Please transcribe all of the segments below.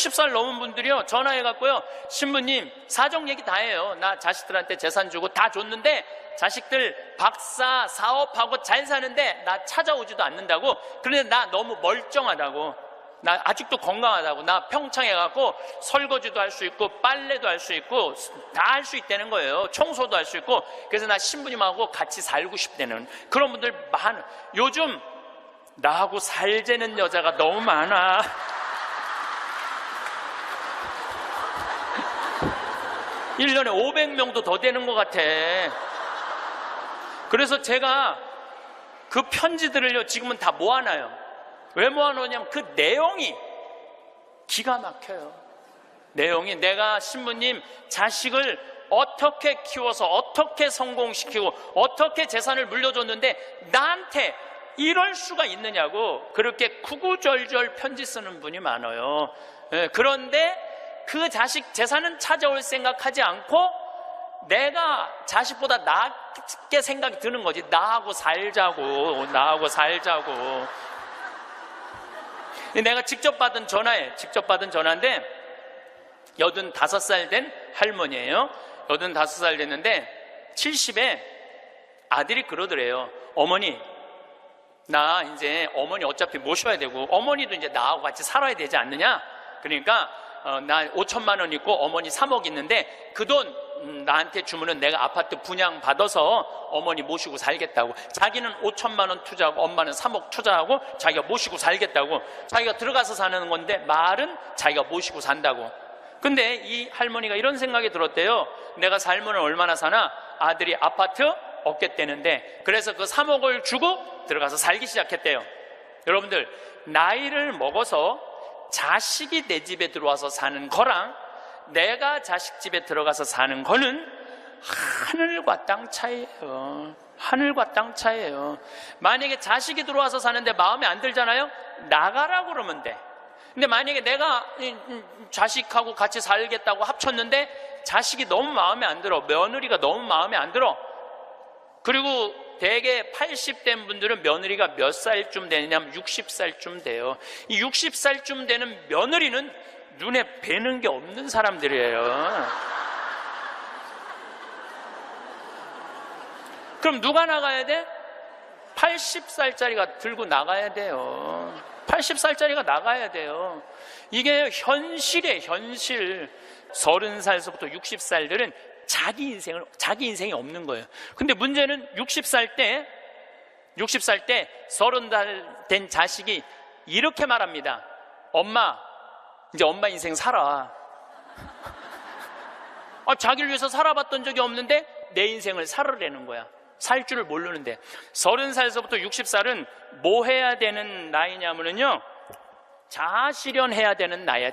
10살 넘은 분들이요 전화해갖고요, 신부님 사정 얘기 다 해요. 나 자식들한테 재산 주고 다 줬는데 자식들 박사 사업하고 잘 사는데 나 찾아오지도 않는다고. 그런데 나 너무 멀쩡하다고, 나 아직도 건강하다고, 나 평창해갖고 설거지도 할 수 있고 빨래도 할 수 있고 다 할 수 있다는 거예요. 청소도 할 수 있고. 그래서 나 신부님하고 같이 살고 싶다는 그런 분들 많아. 요즘 나하고 살자는 여자가 너무 많아. 일년에 500명도 더 되는 것 같아. 그래서 제가 그 편지들을요 지금은 다 모아놔요. 왜 모아놓냐면 그 내용이 기가 막혀요. 내용이 내가 신부님 자식을 어떻게 키워서 어떻게 성공시키고 어떻게 재산을 물려줬는데 나한테 이럴 수가 있느냐고 그렇게 구구절절 편지 쓰는 분이 많아요. 그런데 그 자식 재산은 찾아올 생각하지 않고 내가 자식보다 낫게 생각이 드는 거지. 나하고 살자고. 내가 직접 받은 전화인데 85살 된 할머니예요. 85살 됐는데 70에 아들이 그러더래요. 어머니, 나 이제 어머니 어차피 모셔야 되고 어머니도 이제 나하고 같이 살아야 되지 않느냐. 그러니까 나 5천만 원 있고 어머니 3억 있는데 그 돈 나한테 주면은 내가 아파트 분양 받아서 어머니 모시고 살겠다고. 자기는 5천만 원 투자하고 엄마는 3억 투자하고 자기가 모시고 살겠다고. 자기가 들어가서 사는 건데 말은 자기가 모시고 산다고. 근데 이 할머니가 이런 생각이 들었대요. 내가 살면 얼마나 사나? 아들이 아파트 얻겠다는데. 그래서 그 3억을 주고 들어가서 살기 시작했대요. 여러분들, 나이를 먹어서 자식이 내 집에 들어와서 사는 거랑 내가 자식 집에 들어가서 사는 거는 하늘과 땅 차이예요. 하늘과 땅 차이예요. 만약에 자식이 들어와서 사는데 마음에 안 들잖아요? 나가라고 그러면 돼. 근데 만약에 내가 자식하고 같이 살겠다고 합쳤는데 자식이 너무 마음에 안 들어, 며느리가 너무 마음에 안 들어. 그리고 대개 80된 분들은 며느리가 몇 살쯤 되냐면 60살쯤 돼요. 이 60살쯤 되는 며느리는 눈에 뵈는 게 없는 사람들이에요. 그럼 누가 나가야 돼? 80살짜리가 들고 나가야 돼요. 80살짜리가 나가야 돼요. 이게 현실이에요, 현실. 30살서부터 60살들은 자기 인생이 없는 거예요. 근데 문제는 60살 때 30살 된 자식이 이렇게 말합니다. 엄마, 이제 엄마 인생 살아. 자기를 위해서 살아봤던 적이 없는데 내 인생을 살으라는 거야. 살 줄을 모르는데. 30살서부터 60살은 뭐 해야 되는 나이냐면요, 자아실현해야 되는 나이야.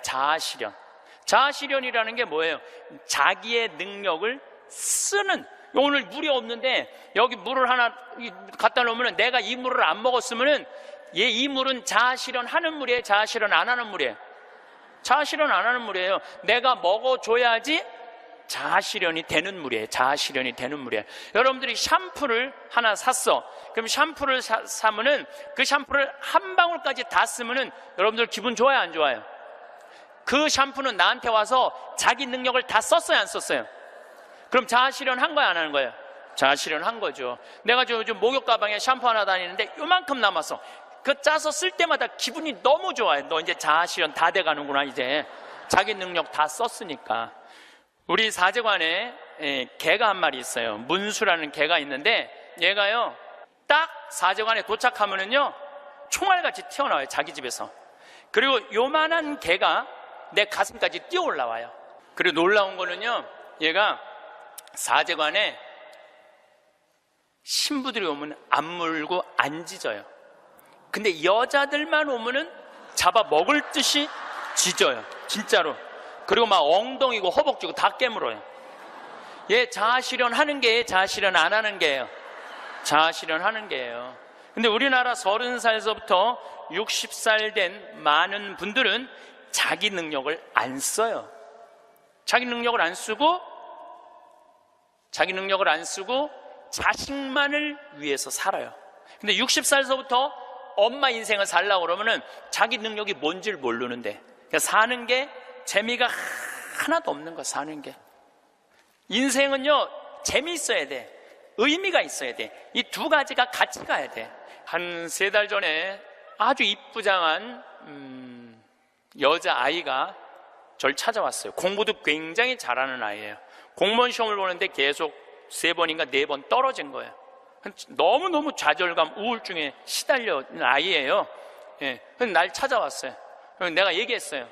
자아실현이라는 게 뭐예요? 자기의 능력을 쓰는. 오늘 물이 없는데 여기 물을 하나 갖다 놓으면 내가 이 물을 안 먹었으면 이 물은 자아실현하는 물이에요? 자아실현 안 하는 물이에요? 자아실현 안 하는 물이에요. 내가 먹어줘야지 자아실현이 되는 물이에요. 자아실현이 되는 물이에요. 여러분들이 샴푸를 하나 샀어. 그럼 샴푸를 사면은 그 샴푸를 한 방울까지 다 쓰면은 여러분들 기분 좋아요, 안 좋아요? 그 샴푸는 나한테 와서 자기 능력을 다 썼어요, 안 썼어요? 그럼 자아실현 한 거야, 안 하는 거예요? 자아실현 한 거죠. 내가 요즘 목욕 가방에 샴푸 하나 다니는데 요만큼 남았어. 그 짜서 쓸 때마다 기분이 너무 좋아요. 너 이제 자아실현 다 돼가는구나. 이제 자기 능력 다 썼으니까. 우리 사제관에 개가 한 마리 있어요. 문수라는 개가 있는데 얘가요 딱 사제관에 도착하면은요 총알같이 튀어나와요, 자기 집에서. 그리고 요만한 개가 내 가슴까지 뛰어 올라와요. 그리고 놀라운 거는요, 얘가 사제관에 신부들이 오면 안 물고 안 짖어요. 근데 여자들만 오면은 잡아 먹을 듯이 짖어요, 진짜로. 그리고 막 엉덩이고 허벅지고 다 깨물어요. 얘 자아실현 하는 게 자아실현 안 하는 게예요. 자아실현 하는 게예요. 근데 우리나라 30살서부터 60살 된 많은 분들은 자기 능력을 안 써요. 자기 능력을 안 쓰고 자식만을 위해서 살아요. 근데 60살서부터 엄마 인생을 살려고 그러면은 자기 능력이 뭔지를 모르는데 그러니까 사는 게 재미가 하나도 없는 거야. 사는 게. 인생은요, 재미있어야 돼. 의미가 있어야 돼. 이 두 가지가 같이 가야 돼. 한 3달 전에 아주 이쁘장한 여자아이가 저를 찾아왔어요. 공부도 굉장히 잘하는 아이예요. 공무원 시험을 보는데 계속 3번인가 4번 떨어진 거예요. 너무너무 좌절감, 우울증에 시달려있는 아이예요. 예. 날 찾아왔어요. 내가 얘기했어요.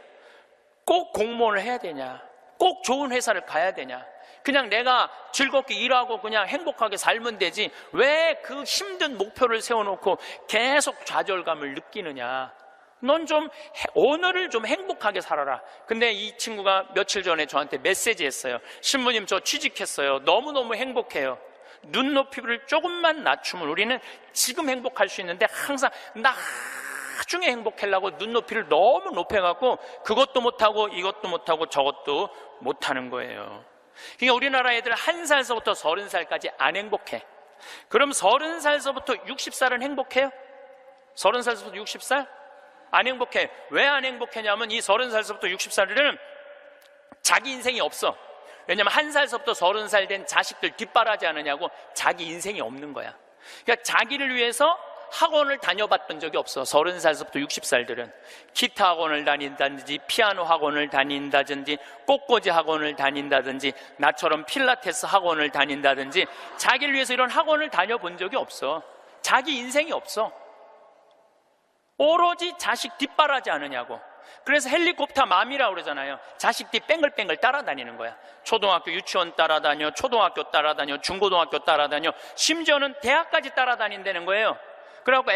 꼭 공무원을 해야 되냐? 꼭 좋은 회사를 가야 되냐? 그냥 내가 즐겁게 일하고 그냥 행복하게 살면 되지 왜 그 힘든 목표를 세워놓고 계속 좌절감을 느끼느냐? 넌 좀 오늘을 좀 행복하게 살아라. 근데 이 친구가 며칠 전에 저한테 메시지 했어요. 신부님, 저 취직했어요. 너무너무 행복해요. 눈높이를 조금만 낮추면 우리는 지금 행복할 수 있는데 항상 나중에 행복하려고 눈높이를 너무 높여갖고 그것도 못하고 이것도 못하고 저것도 못하는 거예요. 그러니까 우리나라 애들 1살서부터 30살까지 안 행복해. 그럼 30살서부터 60살은 행복해요? 30살서부터 60살? 안 행복해. 왜 안 행복하냐면 이 30살서부터 60살은 자기 인생이 없어. 왜냐면 1살서부터 30살 된 자식들 뒷바라지 않느냐고 자기 인생이 없는 거야. 그러니까 자기를 위해서 학원을 다녀봤던 적이 없어. 30살서부터 60살들은 기타 학원을 다닌다든지 피아노 학원을 다닌다든지 꽃꽂이 학원을 다닌다든지 나처럼 필라테스 학원을 다닌다든지 자기를 위해서 이런 학원을 다녀본 적이 없어. 자기 인생이 없어. 오로지 자식 뒷바라지 않느냐고. 그래서 헬리콥터 맘이라고 그러잖아요. 자식 뒤 뺑글뺑글 따라다니는 거야. 초등학교 유치원 따라다녀, 초등학교 따라다녀, 중고등학교 따라다녀, 심지어는 대학까지 따라다닌다는 거예요. 그래갖고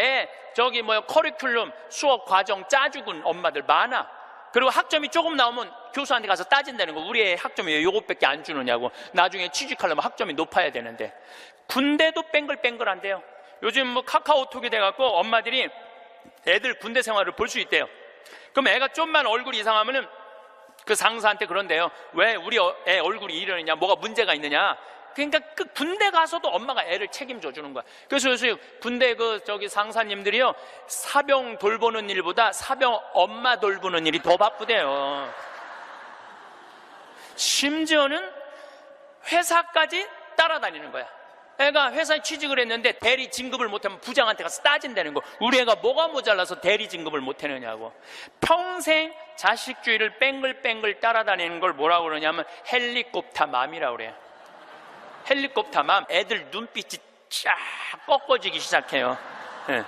커리큘럼 수업 과정 짜주군 엄마들 많아. 그리고 학점이 조금 나오면 교수한테 가서 따진다는 거. 우리 애 학점이 왜 이것밖에 안 주느냐고. 나중에 취직하려면 학점이 높아야 되는데. 군대도 뺑글뺑글한데요. 요즘 카카오톡이 돼갖고 엄마들이 애들 군대 생활을 볼 수 있대요. 그럼 애가 좀만 얼굴이 이상하면은 그 상사한테 그런대요. 왜 우리 애 얼굴이 이러느냐, 뭐가 문제가 있느냐. 그러니까 그 군대 가서도 엄마가 애를 책임져 주는 거야. 그래서 요새 군대 상사님들이요, 사병 돌보는 일보다 사병 엄마 돌보는 일이 더 바쁘대요. 심지어는 회사까지 따라다니는 거야. 애가 회사에 취직을 했는데 대리 진급을 못하면 부장한테 가서 따진다는 거. 우리 애가 뭐가 모자라서 대리 진급을 못하느냐고. 평생 자식주의를 뺑글뺑글 따라다니는 걸 뭐라고 그러냐면 헬리콥터 맘이라고 그래요. 헬리콥터 맘. 애들 눈빛이 쫙 꺾어지기 시작해요. 네.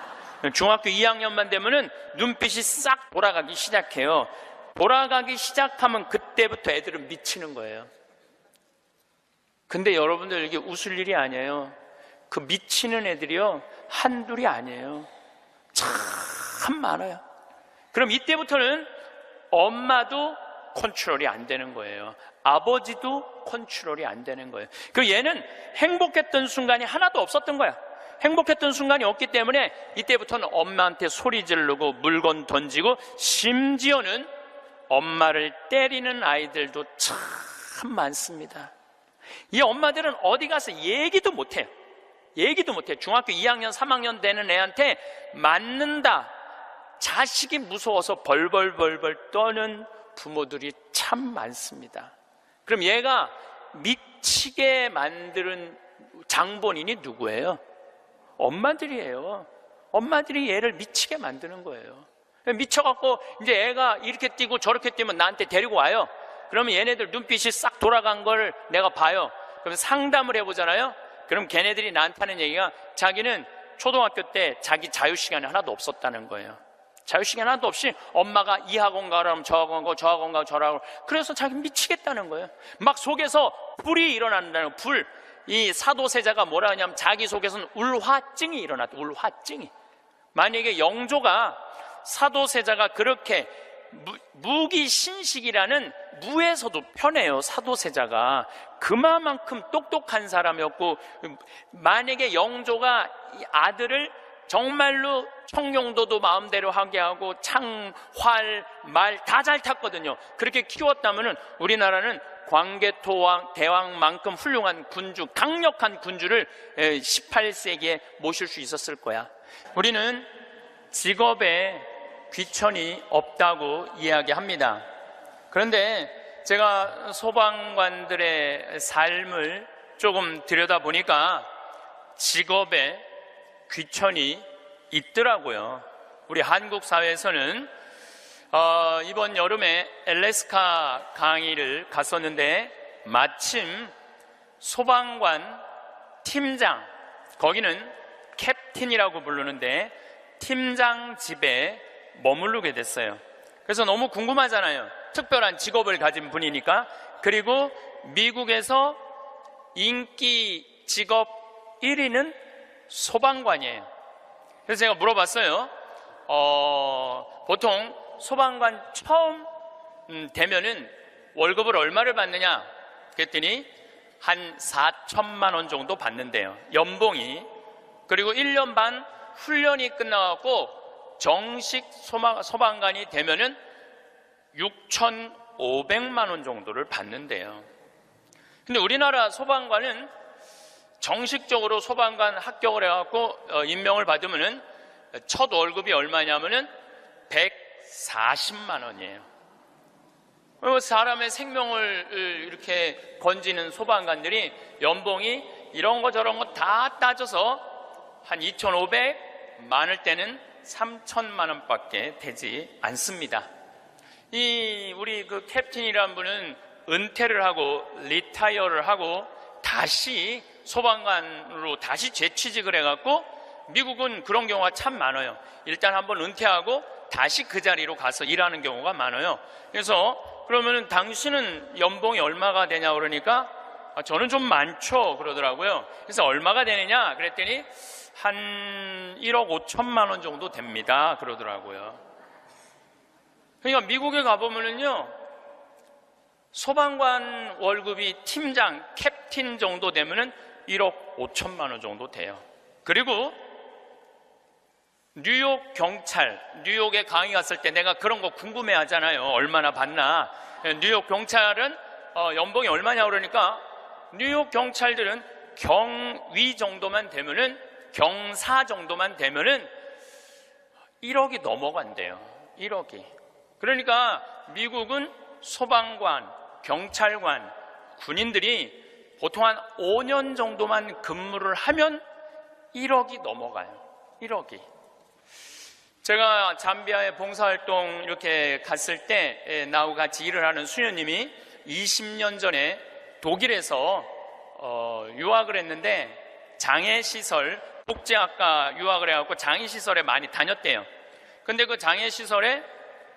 중학교 2학년만 되면은 눈빛이 싹 돌아가기 시작해요. 돌아가기 시작하면 그때부터 애들은 미치는 거예요. 근데 여러분들 이게 웃을 일이 아니에요. 그 미치는 애들이요, 한둘이 아니에요. 참 많아요. 그럼 이때부터는 엄마도 컨트롤이 안 되는 거예요. 아버지도 컨트롤이 안 되는 거예요. 그리고 얘는 행복했던 순간이 하나도 없었던 거야. 행복했던 순간이 없기 때문에 이때부터는 엄마한테 소리 지르고 물건 던지고 심지어는 엄마를 때리는 아이들도 참 많습니다. 이 엄마들은 어디 가서 얘기도 못해요. 얘기도 못해. 중학교 2학년, 3학년 되는 애한테 맞는다. 자식이 무서워서 벌벌벌벌 떠는 부모들이 참 많습니다. 그럼 얘가 미치게 만드는 장본인이 누구예요? 엄마들이에요. 엄마들이 얘를 미치게 만드는 거예요. 미쳐갖고 이제 애가 이렇게 뛰고 저렇게 뛰면 나한테 데리고 와요. 그러면 얘네들 눈빛이 싹 돌아간 걸 내가 봐요. 그럼 상담을 해보잖아요. 그럼 걔네들이 나한테 하는 얘기가 자기는 초등학교 때 자기 자유시간이 하나도 없었다는 거예요. 자유시간 하나도 없이 엄마가 이 학원 가라면 저 학원 가고 저 학원 가고 저학원 가고 그래서 자기 미치겠다는 거예요. 막 속에서 불이 일어난다는 거예요. 불. 이 사도세자가 뭐라 하냐면 자기 속에서는 울화증이 일어났다. 울화증이. 만약에 영조가 사도세자가 그렇게 무기신식이라는 무에서도 편해요. 사도세자가 그만큼 똑똑한 사람이었고, 만약에 영조가 이 아들을 정말로 청룡도도 마음대로 하게 하고 창, 활, 말 다 잘 탔거든요. 그렇게 키웠다면은 우리나라는 광개토왕 대왕만큼 훌륭한 군주, 강력한 군주를 18세기에 모실 수 있었을 거야. 우리는 직업에 귀천이 없다고 이야기합니다. 그런데 제가 소방관들의 삶을 조금 들여다보니까 직업에 귀천이 있더라고요. 우리 한국 사회에서는 이번 여름에 알래스카 강의를 갔었는데 마침 소방관 팀장, 거기는 캡틴이라고 부르는데 팀장 집에 머무르게 됐어요. 그래서 너무 궁금하잖아요. 특별한 직업을 가진 분이니까. 그리고 미국에서 인기 직업 1위는 소방관이에요. 그래서 제가 물어봤어요. 보통 소방관 처음 되면은 월급을 얼마를 받느냐? 그랬더니 한 4천만 원 정도 받는데요. 연봉이. 그리고 1년 반 훈련이 끝나갖고 정식 소방관이 되면은 6,500만 원 정도를 받는데요. 근데 우리나라 소방관은 정식적으로 소방관 합격을 해갖고 임명을 받으면은 첫 월급이 얼마냐면은 140만 원이에요. 사람의 생명을 이렇게 건지는 소방관들이 연봉이 이런 거 저런 거 다 따져서 한 2,500, 많을 때는 3천만 원밖에 되지 않습니다. 우리 그 캡틴이라는 분은 은퇴를 하고 리타이어를 하고 다시 소방관으로 다시 재취직을 해갖고 미국은 그런 경우가 참 많아요. 일단 한번 은퇴하고 다시 그 자리로 가서 일하는 경우가 많아요. 그래서 그러면은 당신은 연봉이 얼마가 되냐 그러니까 저는 좀 많죠 그러더라고요. 그래서 얼마가 되느냐 그랬더니 한 1억 5천만 원 정도 됩니다 그러더라고요. 그러니까 미국에 가보면은요, 소방관 월급이 팀장, 캡틴 정도 되면은 1억 5천만 원 정도 돼요. 그리고 뉴욕 경찰, 뉴욕에 강의 갔을 때 내가 그런 거 궁금해 하잖아요. 얼마나 받나. 뉴욕 경찰은 연봉이 얼마냐 그러니까 뉴욕 경찰들은 경위 정도만 되면은, 경사 정도만 되면은 1억이 넘어간대요. 1억이. 그러니까 미국은 소방관, 경찰관, 군인들이 보통 한 5년 정도만 근무를 하면 1억이 넘어가요. 1억이. 제가 잠비아에 봉사활동 이렇게 갔을 때 나하고 같이 일을 하는 수녀님이 20년 전에 독일에서 유학을 했는데 장애시설, 복지학과 유학을 해갖고 장애시설에 많이 다녔대요. 근데 그 장애시설에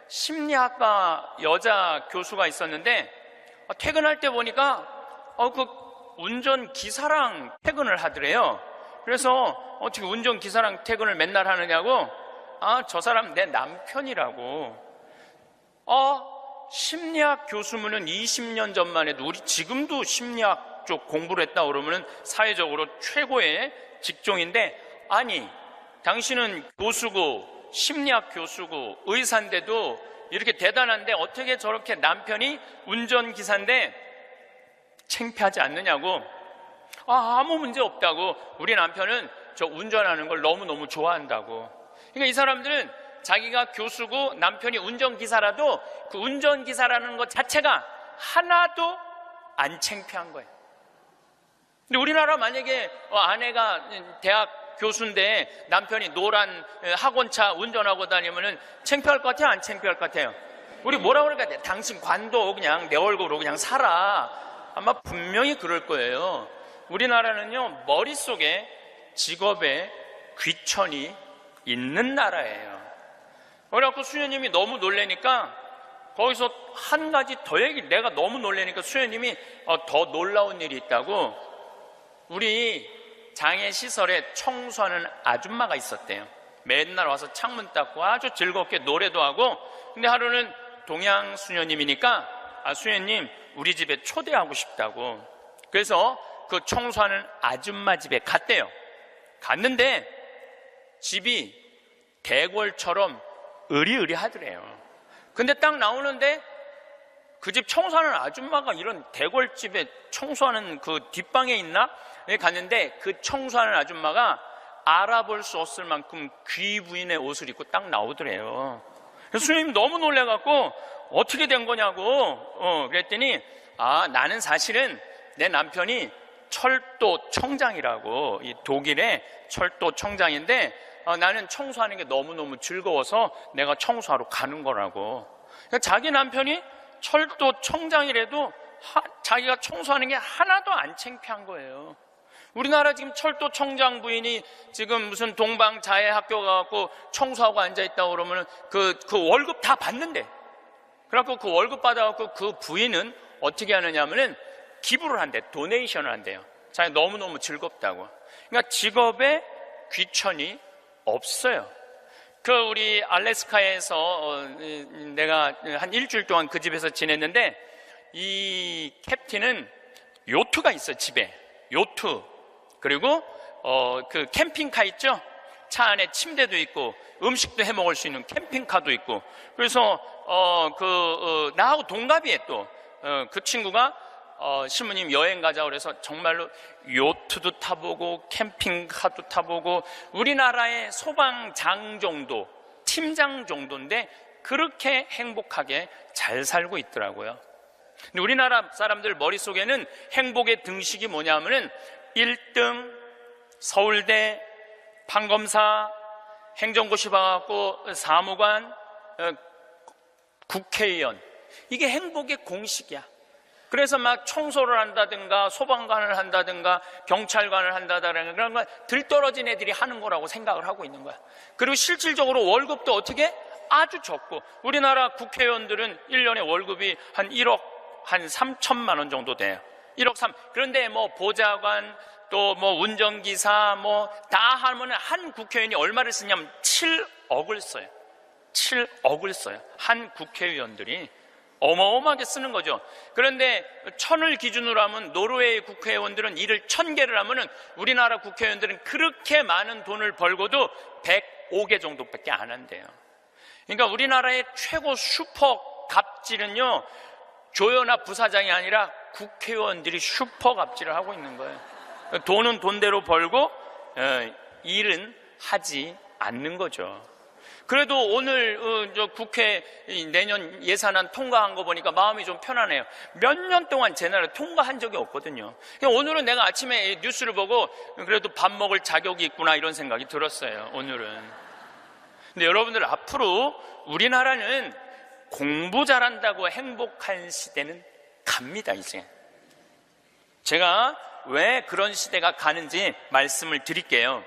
심리학과 여자 교수가 있었는데 퇴근할 때 보니까 그 운전기사랑 퇴근을 하더래요. 그래서 어떻게 운전기사랑 퇴근을 맨날 하느냐고, 저 사람 내 남편이라고. 심리학 교수면은 20년 전만 해도 우리 지금도 심리학 쪽 공부를 했다 그러면은 사회적으로 최고의 직종인데, 아니 당신은 교수고 심리학 교수고 의사인데도 이렇게 대단한데 어떻게 저렇게 남편이 운전기사인데 창피하지 않느냐고. 아무 문제 없다고. 우리 남편은 저 운전하는 걸 너무너무 좋아한다고. 그러니까 이 사람들은 자기가 교수고 남편이 운전기사라도 그 운전기사라는 것 자체가 하나도 안 창피한 거예요. 근데 우리나라 만약에 아내가 대학 교수인데 남편이 노란 학원차 운전하고 다니면은 창피할 것 같아요? 안 창피할 것 같아요? 우리 뭐라 그럴까? 당신 관도 그냥 내 얼굴로 그냥 살아. 아마 분명히 그럴 거예요. 우리나라는요, 머릿속에 직업에 귀천이 있는 나라예요. 그래갖고 수녀님이 너무 놀래니까 거기서 한 가지 더 내가 너무 놀래니까 수녀님이 더 놀라운 일이 있다고. 우리 장애시설에 청소하는 아줌마가 있었대요. 맨날 와서 창문 닦고 아주 즐겁게 노래도 하고. 근데 하루는 동양 수녀님이니까 수녀님 우리 집에 초대하고 싶다고. 그래서 그 청소하는 아줌마 집에 갔대요. 갔는데 집이 대궐처럼 으리으리하더래요. 근데 딱 나오는데 그 집 청소하는 아줌마가 이런 대궐집에 청소하는 그 뒷방에 있나? 갔는데 그 청소하는 아줌마가 알아볼 수 없을 만큼 귀부인의 옷을 입고 딱 나오더래요. 스님 너무 놀래갖고 어떻게 된 거냐고 그랬더니 나는 사실은 내 남편이 철도 청장이라고, 이 독일의 철도 청장인데 나는 청소하는 게 너무너무 즐거워서 내가 청소하러 가는 거라고. 그러니까 자기 남편이 철도 청장이라도 자기가 청소하는 게 하나도 안 창피한 거예요. 우리나라 지금 철도 청장 부인이 지금 무슨 동방자애 학교 가갖고 청소하고 앉아있다고 그러면 그 월급 다 받는데, 그래갖고 그 월급 받아갖고 그 부인은 어떻게 하느냐 하면은 기부를 한대, 도네이션을 한대요. 자기 너무너무 즐겁다고. 그러니까 직업에 귀천이 없어요. 우리 알래스카에서 내가 한 일주일 동안 그 집에서 지냈는데, 이 캡틴은 요트가 있어요. 집에 요트, 그리고 그 캠핑카 있죠. 차 안에 침대도 있고 음식도 해 먹을 수 있는 캠핑카도 있고. 그래서 나하고 동갑이에요. 또 그 친구가 신부님 여행 가자 그래서 정말로 요트도 타보고 캠핑카도 타보고, 우리나라의 소방장 정도, 팀장 정도인데 그렇게 행복하게 잘 살고 있더라고요. 근데 우리나라 사람들 머릿속에는 행복의 등식이 뭐냐면은 1등, 서울대, 판검사, 행정고시 봐갖고 사무관, 국회의원, 이게 행복의 공식이야. 그래서 막 청소를 한다든가 소방관을 한다든가 경찰관을 한다든가 그런 거 들떨어진 애들이 하는 거라고 생각을 하고 있는 거야. 그리고 실질적으로 월급도 어떻게? 아주 적고, 우리나라 국회의원들은 1년에 월급이 한 1억 한 3천만 원 정도 돼요. 1억 3. 그런데 뭐 보좌관, 또 뭐 운전기사 뭐 다 하면 한 국회의원이 얼마를 쓰냐면 7억을 써요. 7억을 써요. 한 국회의원들이 어마어마하게 쓰는 거죠. 그런데 1000을 기준으로 하면 노르웨이 국회의원들은 일을 1000개를 하면은 우리나라 국회의원들은 그렇게 많은 돈을 벌고도 105개 정도밖에 안 한대요. 그러니까 우리나라의 최고 슈퍼 갑질은요, 조연아 부사장이 아니라 국회의원들이 슈퍼 갑질을 하고 있는 거예요. 돈은 돈대로 벌고 일은 하지 않는 거죠. 그래도 오늘 저 국회 내년 예산안 통과한 거 보니까 마음이 좀 편하네요. 몇 년 동안 제 나라에 통과한 적이 없거든요. 오늘은 내가 아침에 뉴스를 보고 그래도 밥 먹을 자격이 있구나 이런 생각이 들었어요. 오늘은. 근데 여러분들, 앞으로 우리나라는 공부 잘한다고 행복한 시대는 갑니다. 이제 제가 왜 그런 시대가 가는지 말씀을 드릴게요.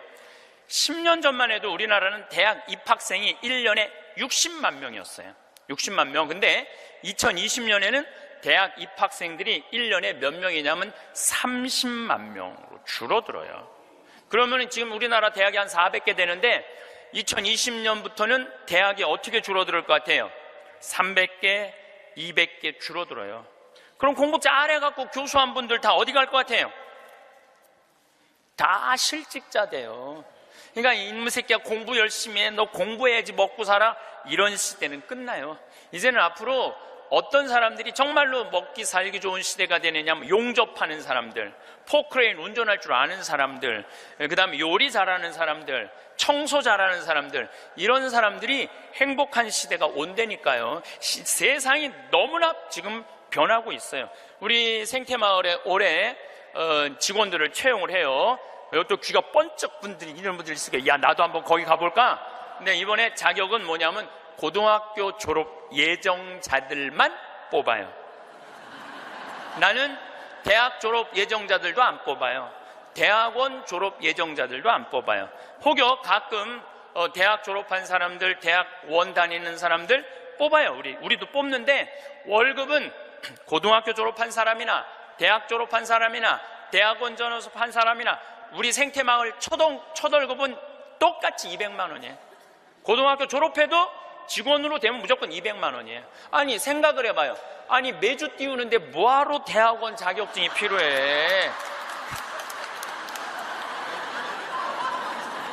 10년 전만 해도 우리나라는 대학 입학생이 1년에 60만 명이었어요. 60만 명. 근데 2020년에는 대학 입학생들이 1년에 몇 명이냐면 30만 명으로 줄어들어요. 그러면 지금 우리나라 대학이 한 400개 되는데 2020년부터는 대학이 어떻게 줄어들 것 같아요? 300개, 200개 줄어들어요. 그럼 공부 잘해갖고 교수한 분들 다 어디 갈 것 같아요? 다 실직자 돼요. 그러니까 이놈의 새끼야 공부 열심히 해, 너 공부해야지 먹고 살아, 이런 시대는 끝나요. 이제는 앞으로 어떤 사람들이 정말로 먹기 살기 좋은 시대가 되느냐면 용접하는 사람들, 포크레인 운전할 줄 아는 사람들, 그 다음에 요리 잘하는 사람들, 청소 잘하는 사람들, 이런 사람들이 행복한 시대가 온다니까요. 세상이 너무나 지금 변하고 있어요. 우리 생태마을에 올해 직원들을 채용을 해요. 또 귀가 번쩍 분들이, 이런 분들이 있으니까 야, 나도 한번 거기 가볼까? 근데 이번에 자격은 뭐냐면 고등학교 졸업 예정자들만 뽑아요. 나는 대학 졸업 예정자들도 안 뽑아요. 대학원 졸업 예정자들도 안 뽑아요. 혹여 가끔 대학 졸업한 사람들, 대학원 다니는 사람들 뽑아요. 우리도 뽑는데 월급은 고등학교 졸업한 사람이나 대학 졸업한 사람이나 대학원 졸업한 사람이나 우리 생태마을 첫 월급은 똑같이 200만 원이에요. 고등학교 졸업해도 직원으로 되면 무조건 200만 원이에요. 아니 생각을 해봐요. 아니 매주 띄우는데 뭐하러 대학원 자격증이 필요해?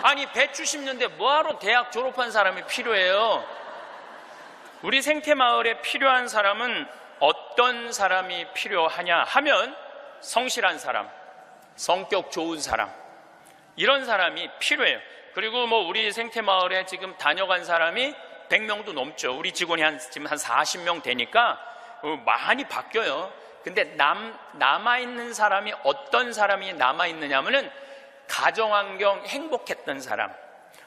아니 배추 심는데 뭐하러 대학 졸업한 사람이 필요해요? 우리 생태마을에 필요한 사람은 어떤 사람이 필요하냐 하면 성실한 사람, 성격 좋은 사람, 이런 사람이 필요해요. 그리고 뭐 우리 생태마을에 지금 다녀간 사람이 100명도 넘죠. 우리 직원이 지금 한 40명 되니까 많이 바뀌어요. 근데 남아있는 사람이 어떤 사람이 남아있느냐면은 가정환경 행복했던 사람,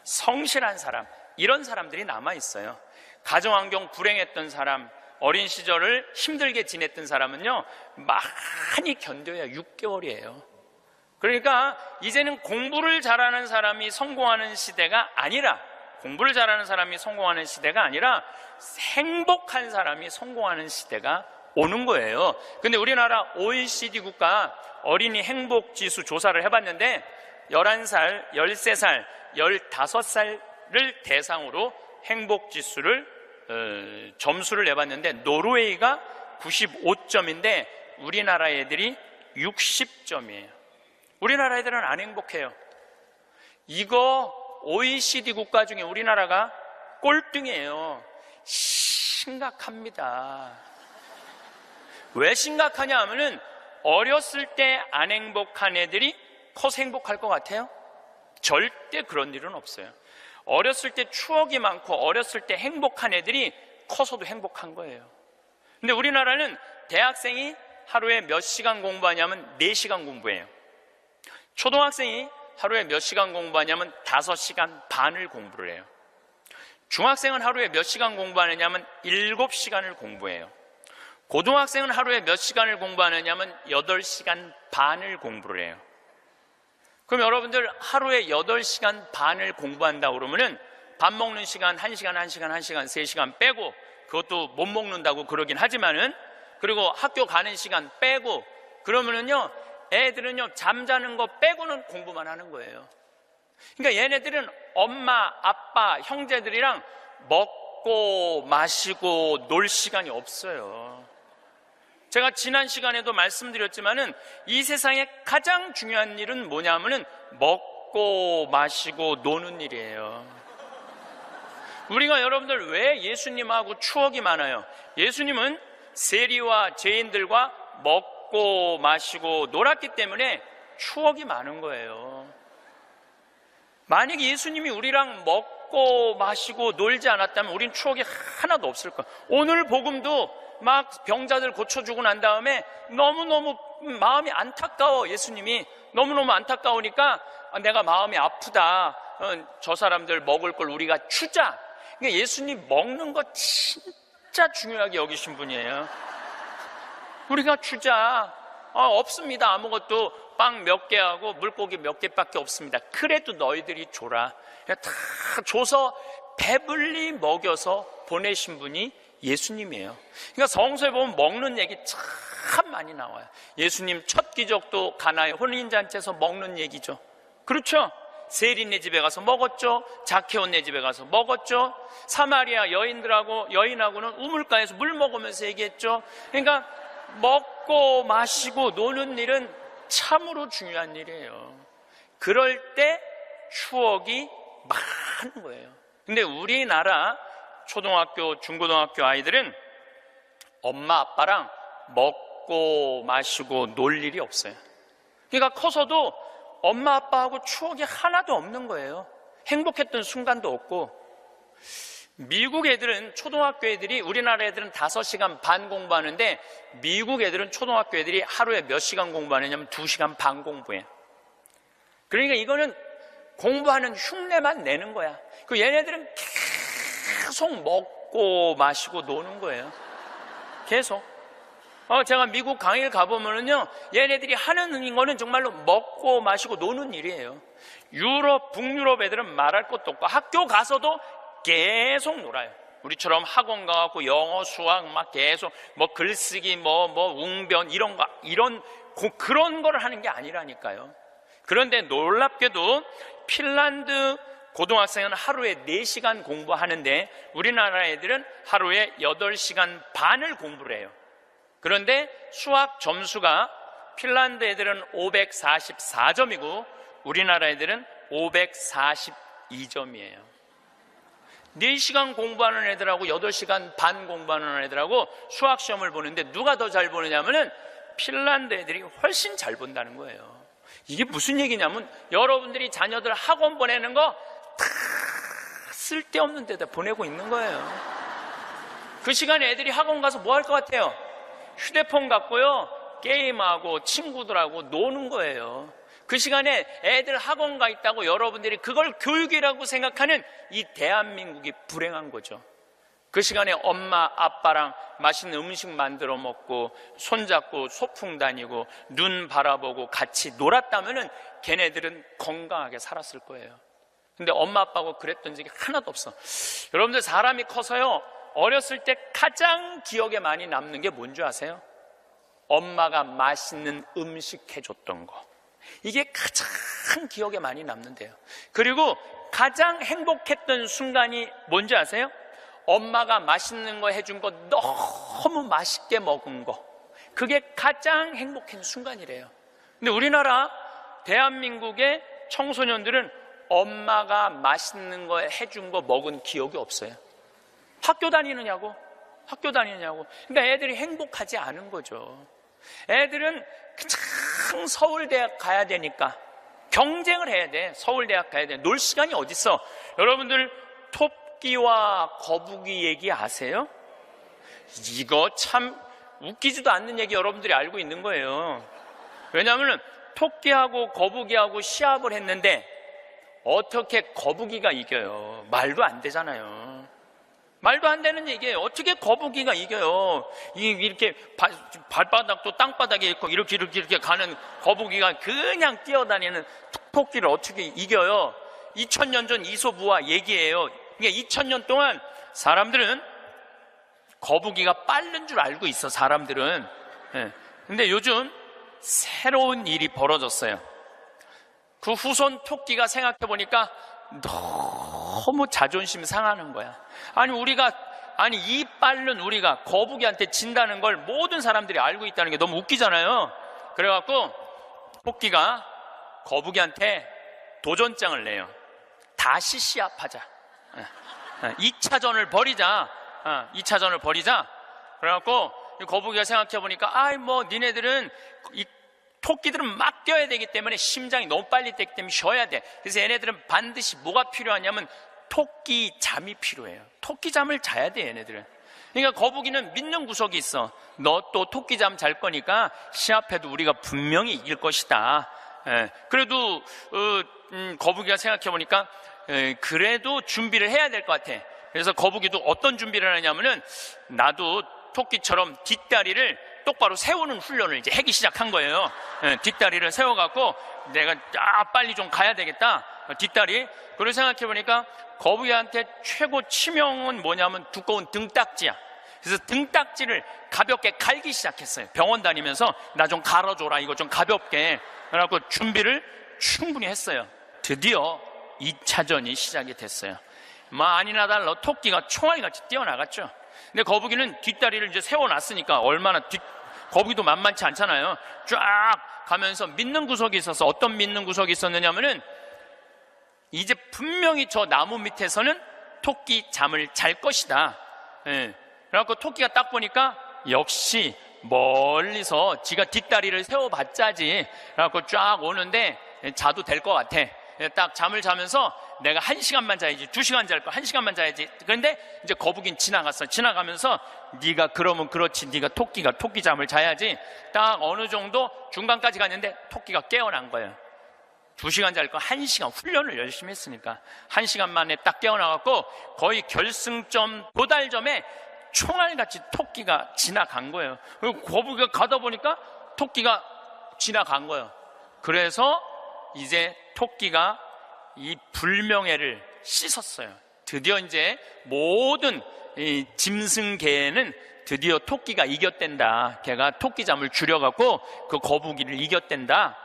성실한 사람, 이런 사람들이 남아있어요. 가정환경 불행했던 사람, 어린 시절을 힘들게 지냈던 사람은요, 많이 견뎌야 6개월이에요. 그러니까 이제는 공부를 잘하는 사람이 성공하는 시대가 아니라, 공부를 잘하는 사람이 성공하는 시대가 아니라 행복한 사람이 성공하는 시대가 오는 거예요. 근데 우리나라 OECD 국가 어린이 행복지수 조사를 해봤는데 11살, 13살, 15살을 대상으로 행복지수를 점수를 내봤는데 노르웨이가 95점인데 우리나라 애들이 60점이에요. 우리나라 애들은 안 행복해요. 이거 OECD 국가 중에 우리나라가 꼴등이에요. 심각합니다. 왜 심각하냐 하면은 어렸을 때 안 행복한 애들이 커서 행복할 것 같아요? 절대 그런 일은 없어요. 어렸을 때 추억이 많고 어렸을 때 행복한 애들이 커서도 행복한 거예요. 근데 우리나라는 대학생이 하루에 몇 시간 공부하냐면 4시간 공부해요. 초등학생이 하루에 몇 시간 공부하냐면 5시간 반을 공부를 해요. 중학생은 하루에 몇 시간 공부하느냐면 7시간을 공부해요. 고등학생은 하루에 몇 시간을 공부하느냐면 8시간 반을 공부를 해요. 그럼 여러분들 하루에 8시간 반을 공부한다고 그러면은 밥 먹는 시간 1시간, 1시간, 1시간, 3시간 빼고, 그것도 못 먹는다고 그러긴 하지만은, 그리고 학교 가는 시간 빼고, 그러면은요, 애들은요, 잠자는 거 빼고는 공부만 하는 거예요. 그러니까 얘네들은 엄마, 아빠, 형제들이랑 먹고 마시고 놀 시간이 없어요. 제가 지난 시간에도 말씀드렸지만은 이 세상에 가장 중요한 일은 뭐냐면은 먹고 마시고 노는 일이에요. 우리가 여러분들 왜 예수님하고 추억이 많아요? 예수님은 세리와 죄인들과 먹고 마시고 놀았기 때문에 추억이 많은 거예요. 만약에 예수님이 우리랑 먹고 마시고 놀지 않았다면 우린 추억이 하나도 없을 거예요. 오늘 복음도 막 병자들 고쳐주고 난 다음에 너무너무 마음이 안타까워. 예수님이 너무너무 안타까우니까 내가 마음이 아프다. 저 사람들 먹을 걸 우리가 주자. 그러니까 예수님 먹는 거 진짜 중요하게 여기신 분이에요. 우리가 주자. 없습니다. 아무것도 빵 몇 개하고 물고기 몇 개밖에 없습니다. 그래도 너희들이 줘라. 다 줘서 배불리 먹여서 보내신 분이 예수님이에요. 그러니까 성서에 보면 먹는 얘기 참 많이 나와요. 예수님 첫 기적도 가나의 혼인잔치에서 먹는 얘기죠. 그렇죠? 세리네 집에 가서 먹었죠. 자케오네 집에 가서 먹었죠. 사마리아 여인하고는 우물가에서 물 먹으면서 얘기했죠. 그러니까 먹고 마시고 노는 일은 참으로 중요한 일이에요. 그럴 때 추억이 많은 거예요. 근데 우리나라 초등학교, 중고등학교 아이들은 엄마 아빠랑 먹고 마시고 놀 일이 없어요. 그러니까 커서도 엄마 아빠하고 추억이 하나도 없는 거예요. 행복했던 순간도 없고. 미국 애들은, 초등학교 애들이, 우리나라 애들은 5시간 반 공부하는데 미국 애들은 초등학교 애들이 하루에 몇 시간 공부하느냐면 2시간 반 공부해요. 그러니까 이거는 공부하는 흉내만 내는 거야. 그 얘네들은 계속 먹고 마시고 노는 거예요. 계속. 제가 미국 강의를 가보면은요, 얘네들이 하는 거는 정말로 먹고 마시고 노는 일이에요. 유럽, 북유럽 애들은 말할 것도 없고 학교 가서도 계속 놀아요. 우리처럼 학원 가고 영어, 수학 막 계속 글쓰기, 웅변 그런 거를 하는 게 아니라니까요. 그런데 놀랍게도 핀란드 고등학생은 하루에 4시간 공부하는데 우리나라 애들은 하루에 8시간 반을 공부를 해요. 그런데 수학 점수가 핀란드 애들은 544점이고 우리나라 애들은 542점이에요. 4시간 공부하는 애들하고 8시간 반 공부하는 애들하고 수학 시험을 보는데 누가 더 잘 보느냐면은 핀란드 애들이 훨씬 잘 본다는 거예요. 이게 무슨 얘기냐면 여러분들이 자녀들 학원 보내는 거 다 쓸데없는 데다 보내고 있는 거예요. 그 시간에 애들이 학원 가서 뭐 할 것 같아요? 휴대폰 갖고요, 게임하고 친구들하고 노는 거예요. 그 시간에 애들 학원 가 있다고 여러분들이 그걸 교육이라고 생각하는 이 대한민국이 불행한 거죠. 그 시간에 엄마 아빠랑 맛있는 음식 만들어 먹고 손잡고 소풍 다니고 눈 바라보고 같이 놀았다면은 걔네들은 건강하게 살았을 거예요. 근데 엄마 아빠하고 그랬던 적이 하나도 없어. 여러분들 사람이 커서요, 어렸을 때 가장 기억에 많이 남는 게 뭔지 아세요? 엄마가 맛있는 음식 해줬던 거. 이게 가장 기억에 많이 남는데요. 그리고 가장 행복했던 순간이 뭔지 아세요? 엄마가 맛있는 거 해준 거 너무 맛있게 먹은 거. 그게 가장 행복한 순간이래요. 근데 우리나라 대한민국의 청소년들은 엄마가 맛있는 거 해준 거 먹은 기억이 없어요. 학교 다니느냐고. 그러니까 애들이 행복하지 않은 거죠. 애들은 그냥 서울대학 가야 되니까 경쟁을 해야 돼. 서울대학 가야 돼. 놀 시간이 어딨어. 여러분들 토끼와 거북이 얘기 아세요? 이거 참 웃기지도 않는 얘기 여러분들이 알고 있는 거예요. 왜냐하면 토끼하고 거북이하고 시합을 했는데 어떻게 거북이가 이겨요? 말도 안 되잖아요. 말도 안 되는 얘기예요. 어떻게 거북이가 이겨요? 이렇게 발바닥도 땅바닥에 있고 이렇게 가는 거북이가 그냥 뛰어다니는 토끼를 어떻게 이겨요? 2000년 전 이솝우화 얘기예요. 그러니까 2000년 동안 사람들은 거북이가 빠른 줄 알고 있어, 사람들은. 근데 요즘 새로운 일이 벌어졌어요. 그 후손 토끼가 생각해보니까 너무 자존심 상하는 거야. 아니 이 빠른 우리가 거북이한테 진다는 걸 모든 사람들이 알고 있다는 게 너무 웃기잖아요. 그래갖고 토끼가 거북이한테 도전장을 내요. 다시 시합하자. 2차전을 벌이자. 2차전을 벌이자. 그래갖고 거북이가 생각해보니까 니네들은 이 토끼들은 막 뛰어야 되기 때문에 심장이 너무 빨리 뛰기 때문에 쉬어야 돼. 그래서 얘네들은 반드시 뭐가 필요하냐면 토끼 잠이 필요해요. 토끼 잠을 자야 돼, 얘네들은. 그러니까 거북이는 믿는 구석이 있어. 너 또 토끼 잠 잘 거니까 시합해도 우리가 분명히 이길 것이다. 그래도 거북이가 생각해보니까 그래도 준비를 해야 될 것 같아. 그래서 거북이도 어떤 준비를 하냐면은 나도 토끼처럼 뒷다리를 똑바로 세우는 훈련을 이제 하기 시작한 거예요. 뒷다리를 세워갖고 내가 빨리 좀 가야 되겠다. 뒷다리. 그걸 생각해보니까 거북이한테 최고 치명은 뭐냐면 두꺼운 등딱지야. 그래서 등딱지를 가볍게 갈기 시작했어요. 병원 다니면서 나 좀 갈아줘라, 이거 좀 가볍게. 그래갖고 준비를 충분히 했어요. 드디어 2차전이 시작이 됐어요. 아니나 달라 토끼가 총알같이 뛰어나갔죠. 근데 거북이는 뒷다리를 이제 세워놨으니까 거북이도 만만치 않잖아요. 쫙 가면서 믿는 구석이 있어서, 어떤 믿는 구석이 있었느냐면은 이제 분명히 저 나무 밑에서는 토끼 잠을 잘 것이다. 그래갖고 토끼가 딱 보니까 역시 멀리서 지가 뒷다리를 세워봤자지. 그래갖고 쫙 오는데 자도 될 것 같아. 딱 잠을 자면서 내가 1시간만 자야지, 2시간 잘 거, 1시간만 자야지. 그런데 이제 거북이는 지나갔어. 지나가면서 네가 그러면 그렇지, 네가 토끼 잠을 자야지. 딱 어느 정도 중간까지 갔는데 토끼가 깨어난 거예요. 2시간 잘 거 1시간 훈련을 열심히 했으니까 1시간 만에 딱 깨어나갖고 거의 결승점 도달점에 총알같이 토끼가 지나간 거예요. 그리고 거북이가 가다 보니까 토끼가 지나간 거예요. 그래서 이제 토끼가 이 불명예를 씻었어요. 드디어 이제 모든 이 짐승계에는 드디어 토끼가 이겼댄다. 걔가 토끼잠을 줄여갖고 그 거북이를 이겼댄다.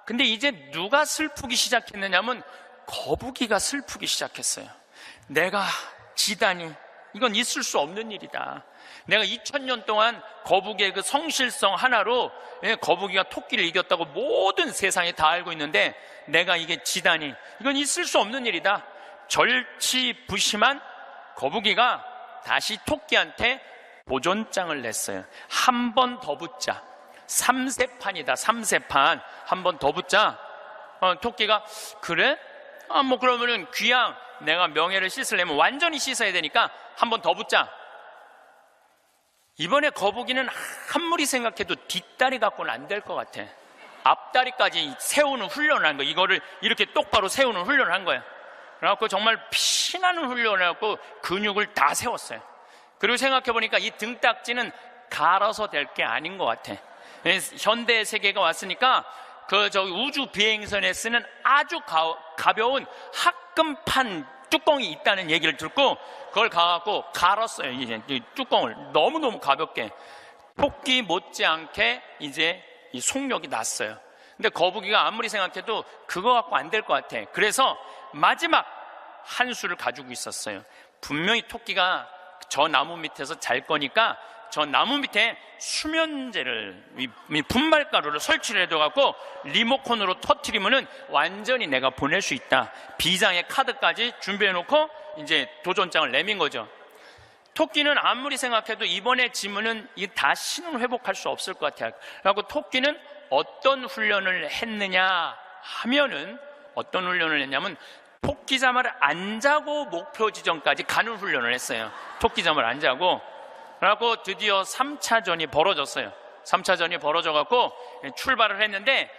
근데 이제 누가 슬프기 시작했느냐면 거북이가 슬프기 시작했어요. 내가 지다니, 이건 있을 수 없는 일이다. 내가 2000년 동안 거북이의 그 성실성 하나로 거북이가 토끼를 이겼다고 모든 세상에 다 알고 있는데 내가 이게 지다니, 이건 있을 수 없는 일이다. 절치부심한 거북이가 다시 토끼한테 도전장을 냈어요. 한 번 더 붙자. 3세판이다. 3세판. 한 번 더 붙자. 토끼가 그래? 그러면은 귀양 내가 명예를 씻으려면 완전히 씻어야 되니까 한 번 더 붙자. 이번에 거북이는 아무리 생각해도 뒷다리 갖고는 안 될 것 같아. 앞다리까지 세우는 훈련을 한 거야. 이거를 이렇게 똑바로 세우는 훈련을 한 거야. 그래갖고 정말 피나는 훈련을 해갖고 근육을 다 세웠어요. 그리고 생각해보니까 이 등딱지는 갈아서 될 게 아닌 것 같아. 현대 세계가 왔으니까 저기 우주 비행선에 쓰는 아주 가벼운 합금판 뚜껑이 있다는 얘기를 듣고 그걸 가갖고 갈았어요. 이제 이 뚜껑을 너무너무 가볍게. 토끼 못지않게 이제 이 속력이 났어요. 근데 거북이가 아무리 생각해도 그거 갖고 안 될 것 같아. 그래서 마지막 한 수를 가지고 있었어요. 분명히 토끼가 저 나무 밑에서 잘 거니까 저 나무 밑에 수면제를, 이 분말가루를 설치를 해둬갖고 리모컨으로 터트리면은 완전히 내가 보낼 수 있다. 비장의 카드까지 준비해놓고 이제 도전장을 내민 거죠. 토끼는 아무리 생각해도 이번에 지면은 이 다시는 회복할 수 없을 것 같아요. 그래갖고 토끼는 어떤 훈련을 했느냐 하면은, 어떤 훈련을 했냐면 토끼잠을 안 자고 목표 지점까지 가는 훈련을 했어요. 토끼잠을 안 자고. 그래갖고 드디어 3차전이 벌어졌어요. 3차전이 벌어져갖고 출발을 했는데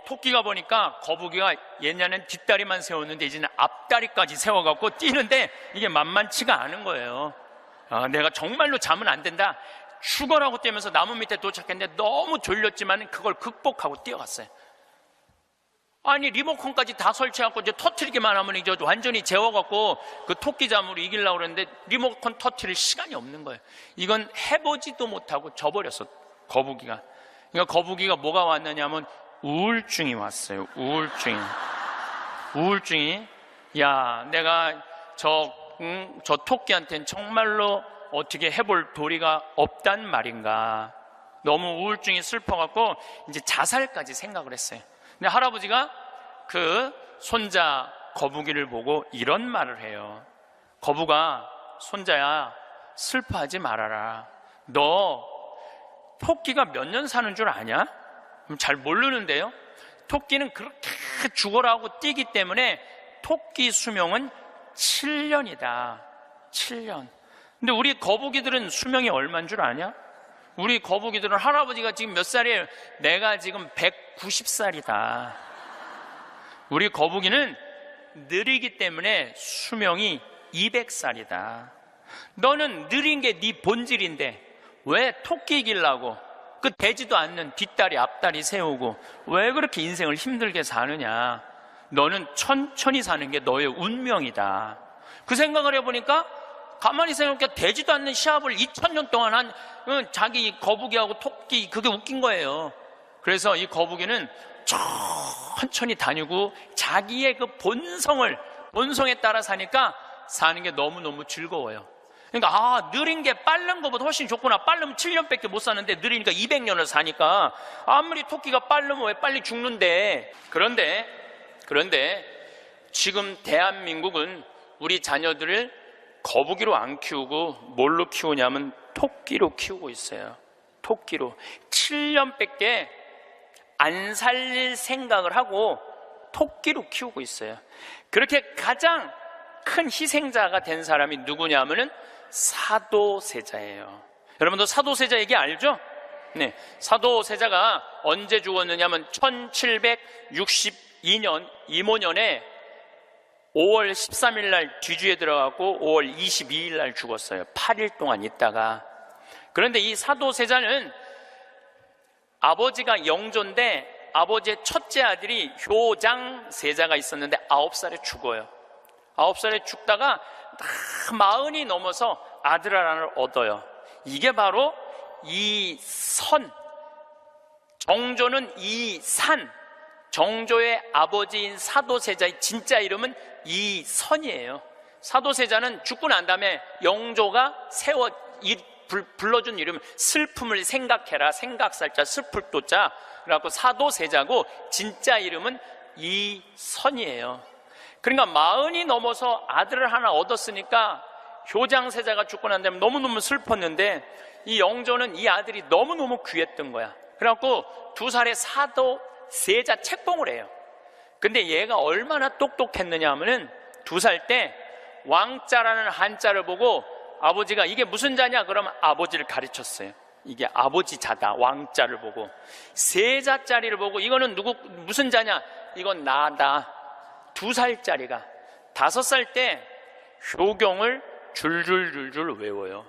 토끼가 보니까 거북이가 옛날엔 뒷다리만 세웠는데 이제는 앞다리까지 세워갖고 뛰는데 이게 만만치가 않은 거예요. 내가 정말로 자면 안 된다, 죽어라고 뛰면서 나무 밑에 도착했는데 너무 졸렸지만 그걸 극복하고 뛰어갔어요. 아니 리모컨까지 다 설치하고 이제 터트리기만 하면 이제 완전히 재워갖고 그 토끼잠으로 이기려고 그랬는데 리모컨 터트릴 시간이 없는 거예요. 이건 해보지도 못하고 져버렸어, 거북이가. 그러니까 거북이가 뭐가 왔느냐면 우울증이 왔어요. 우울증이 야, 내가 저 토끼한테는 정말로 어떻게 해볼 도리가 없단 말인가. 너무 우울증이 슬퍼갖고 이제 자살까지 생각을 했어요. 근데 할아버지가 그 손자 거북이를 보고 이런 말을 해요. 거북아, 손자야, 슬퍼하지 말아라. 너 토끼가 몇 년 사는 줄 아냐? 잘 모르는데요. 토끼는 그렇게 죽어라 하고 뛰기 때문에 토끼 수명은 7년이다. 7년. 근데 우리 거북이들은 수명이 얼마인 줄 아냐? 우리 거북이들은, 할아버지가 지금 몇 살이에요? 내가 지금 190살이다. 우리 거북이는 느리기 때문에 수명이 200살이다. 너는 느린 게 네 본질인데 왜 토끼 이기려고 그 되지도 않는 뒷다리 앞다리 세우고 왜 그렇게 인생을 힘들게 사느냐. 너는 천천히 사는 게 너의 운명이다. 그 생각을 해보니까 가만히 생각해 되지도 않는 시합을 2000년 동안 한 자기 거북이하고 토끼, 그게 웃긴 거예요. 그래서 이 거북이는 천천히 다니고 자기의 그 본성에 따라 사니까 사는 게 너무너무 즐거워요. 그러니까 느린 게 빠른 것보다 훨씬 좋구나. 빠르면 7년밖에 못 사는데 느리니까 200년을 사니까 아무리 토끼가 빠르면 왜 빨리 죽는데. 그런데 지금 대한민국은 우리 자녀들을 거북이로 안 키우고 뭘로 키우냐면 토끼로 키우고 있어요. 토끼로. 7년밖에 안 살릴 생각을 하고 토끼로 키우고 있어요. 그렇게 가장 큰 희생자가 된 사람이 누구냐면은 사도세자예요. 여러분도 사도세자 얘기 알죠? 네. 사도세자가 언제 죽었느냐면 1762년 이모년에 5월 13일 날 뒤주에 들어가고 5월 22일 날 죽었어요. 8일 동안 있다가. 그런데 이 사도세자는 아버지가 영조인데 아버지의 첫째 아들이 효장세자가 있었는데 9살에 죽어요. 9살에 죽다가 40이 넘어서 아들 하나를 얻어요. 이게 바로 이선. 정조는 이산. 정조의 아버지인 사도세자의 진짜 이름은 이선이에요. 사도세자는 죽고 난 다음에 영조가 불러준 이름은 슬픔을 생각해라. 생각살자 슬플도자. 그래갖고 사도세자고 진짜 이름은 이선이에요. 그러니까 40이 넘어서 아들을 하나 얻었으니까 효장세자가 죽고 난 다음에 너무너무 슬펐는데 이 영조는 이 아들이 너무너무 귀했던 거야. 그래갖고 2살에 사도세자 책봉을 해요. 근데 얘가 얼마나 똑똑했느냐 하면은 2살 때 왕자라는 한자를 보고 아버지가 이게 무슨 자냐? 그러면 아버지를 가르쳤어요. 이게 아버지 자다. 왕자를 보고. 세자짜리를 보고 이거는 무슨 자냐? 이건 나다. 2살짜리가 5살 때 효경을 줄줄줄줄 외워요.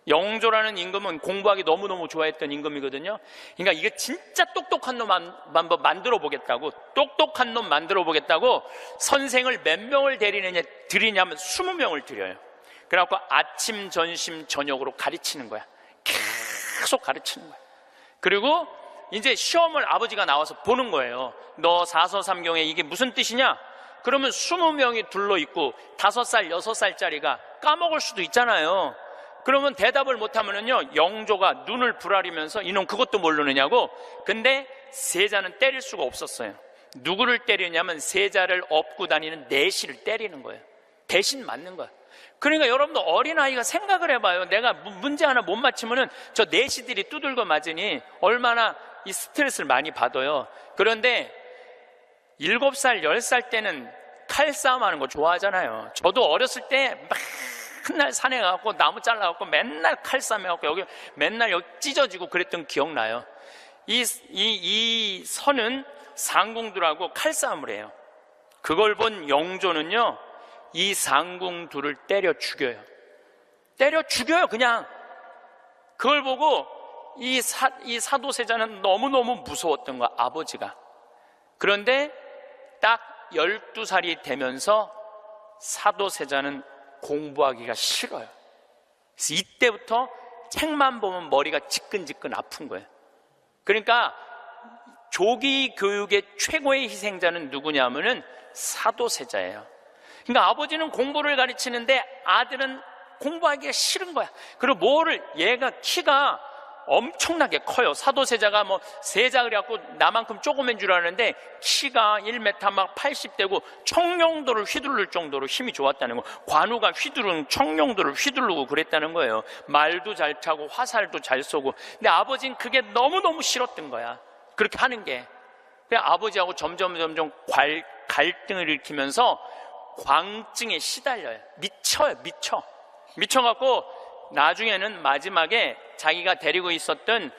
영조라는 임금은 공부하기 너무너무 좋아했던 임금이거든요. 그러니까 이게 진짜 똑똑한 놈 만들어 보겠다고, 똑똑한 놈 만들어 보겠다고 선생을 몇 명을 들이냐면 20명을 들여요. 그래갖고 아침, 점심, 저녁으로 가르치는 거야. 계속 가르치는 거야. 그리고 이제 시험을 아버지가 나와서 보는 거예요. 너 사서삼경에 이게 무슨 뜻이냐? 그러면 20명이 둘러있고 5살, 6살짜리가 까먹을 수도 있잖아요. 그러면 대답을 못하면은요, 영조가 눈을 부라리면서 이놈 그것도 모르느냐고. 근데 세자는 때릴 수가 없었어요. 누구를 때리냐면 세자를 업고 다니는 내시를 때리는 거예요. 대신 맞는 거예요. 그러니까 여러분도 어린아이가 생각을 해봐요. 내가 문제 하나 못 맞히면은 저 내시들이 두들겨 맞으니 얼마나 이 스트레스를 많이 받아요. 그런데 7살, 10살 때는 칼싸움 하는 거 좋아하잖아요. 저도 어렸을 때 맨날 산에 가고 나무 잘라갖고 맨날 칼싸움 해갖고 여기 맨날 여기 찢어지고 그랬던 기억나요. 이 선은 상궁들하고 칼싸움을 해요. 그걸 본 영조는요, 이 상궁들을 때려 죽여요. 때려 죽여요, 그냥. 그걸 보고 이 사도세자는 너무너무 무서웠던 거야, 아버지가. 그런데 딱 12살이 되면서 사도세자는 공부하기가 싫어요. 그래서 이때부터 책만 보면 머리가 지끈지끈 아픈 거예요. 그러니까 조기 교육의 최고의 희생자는 누구냐면은 사도세자예요. 그러니까 아버지는 공부를 가르치는데 아들은 공부하기가 싫은 거야. 그리고 얘가 키가 엄청나게 커요. 사도세자가 세자 그래갖고 나만큼 조그만 줄 아는데 키가 1m 막 80대고 청룡도를 휘두를 정도로 힘이 좋았다는 거. 관우가 청룡도를 휘두르고 그랬다는 거예요. 말도 잘 타고 화살도 잘 쏘고. 근데 아버지는 그게 너무너무 싫었던 거야, 그렇게 하는 게. 그래서 아버지하고 점점 갈등을 일으키면서 광증에 시달려요. 미쳐갖고 나중에는 마지막에 자기가 데리고 있었던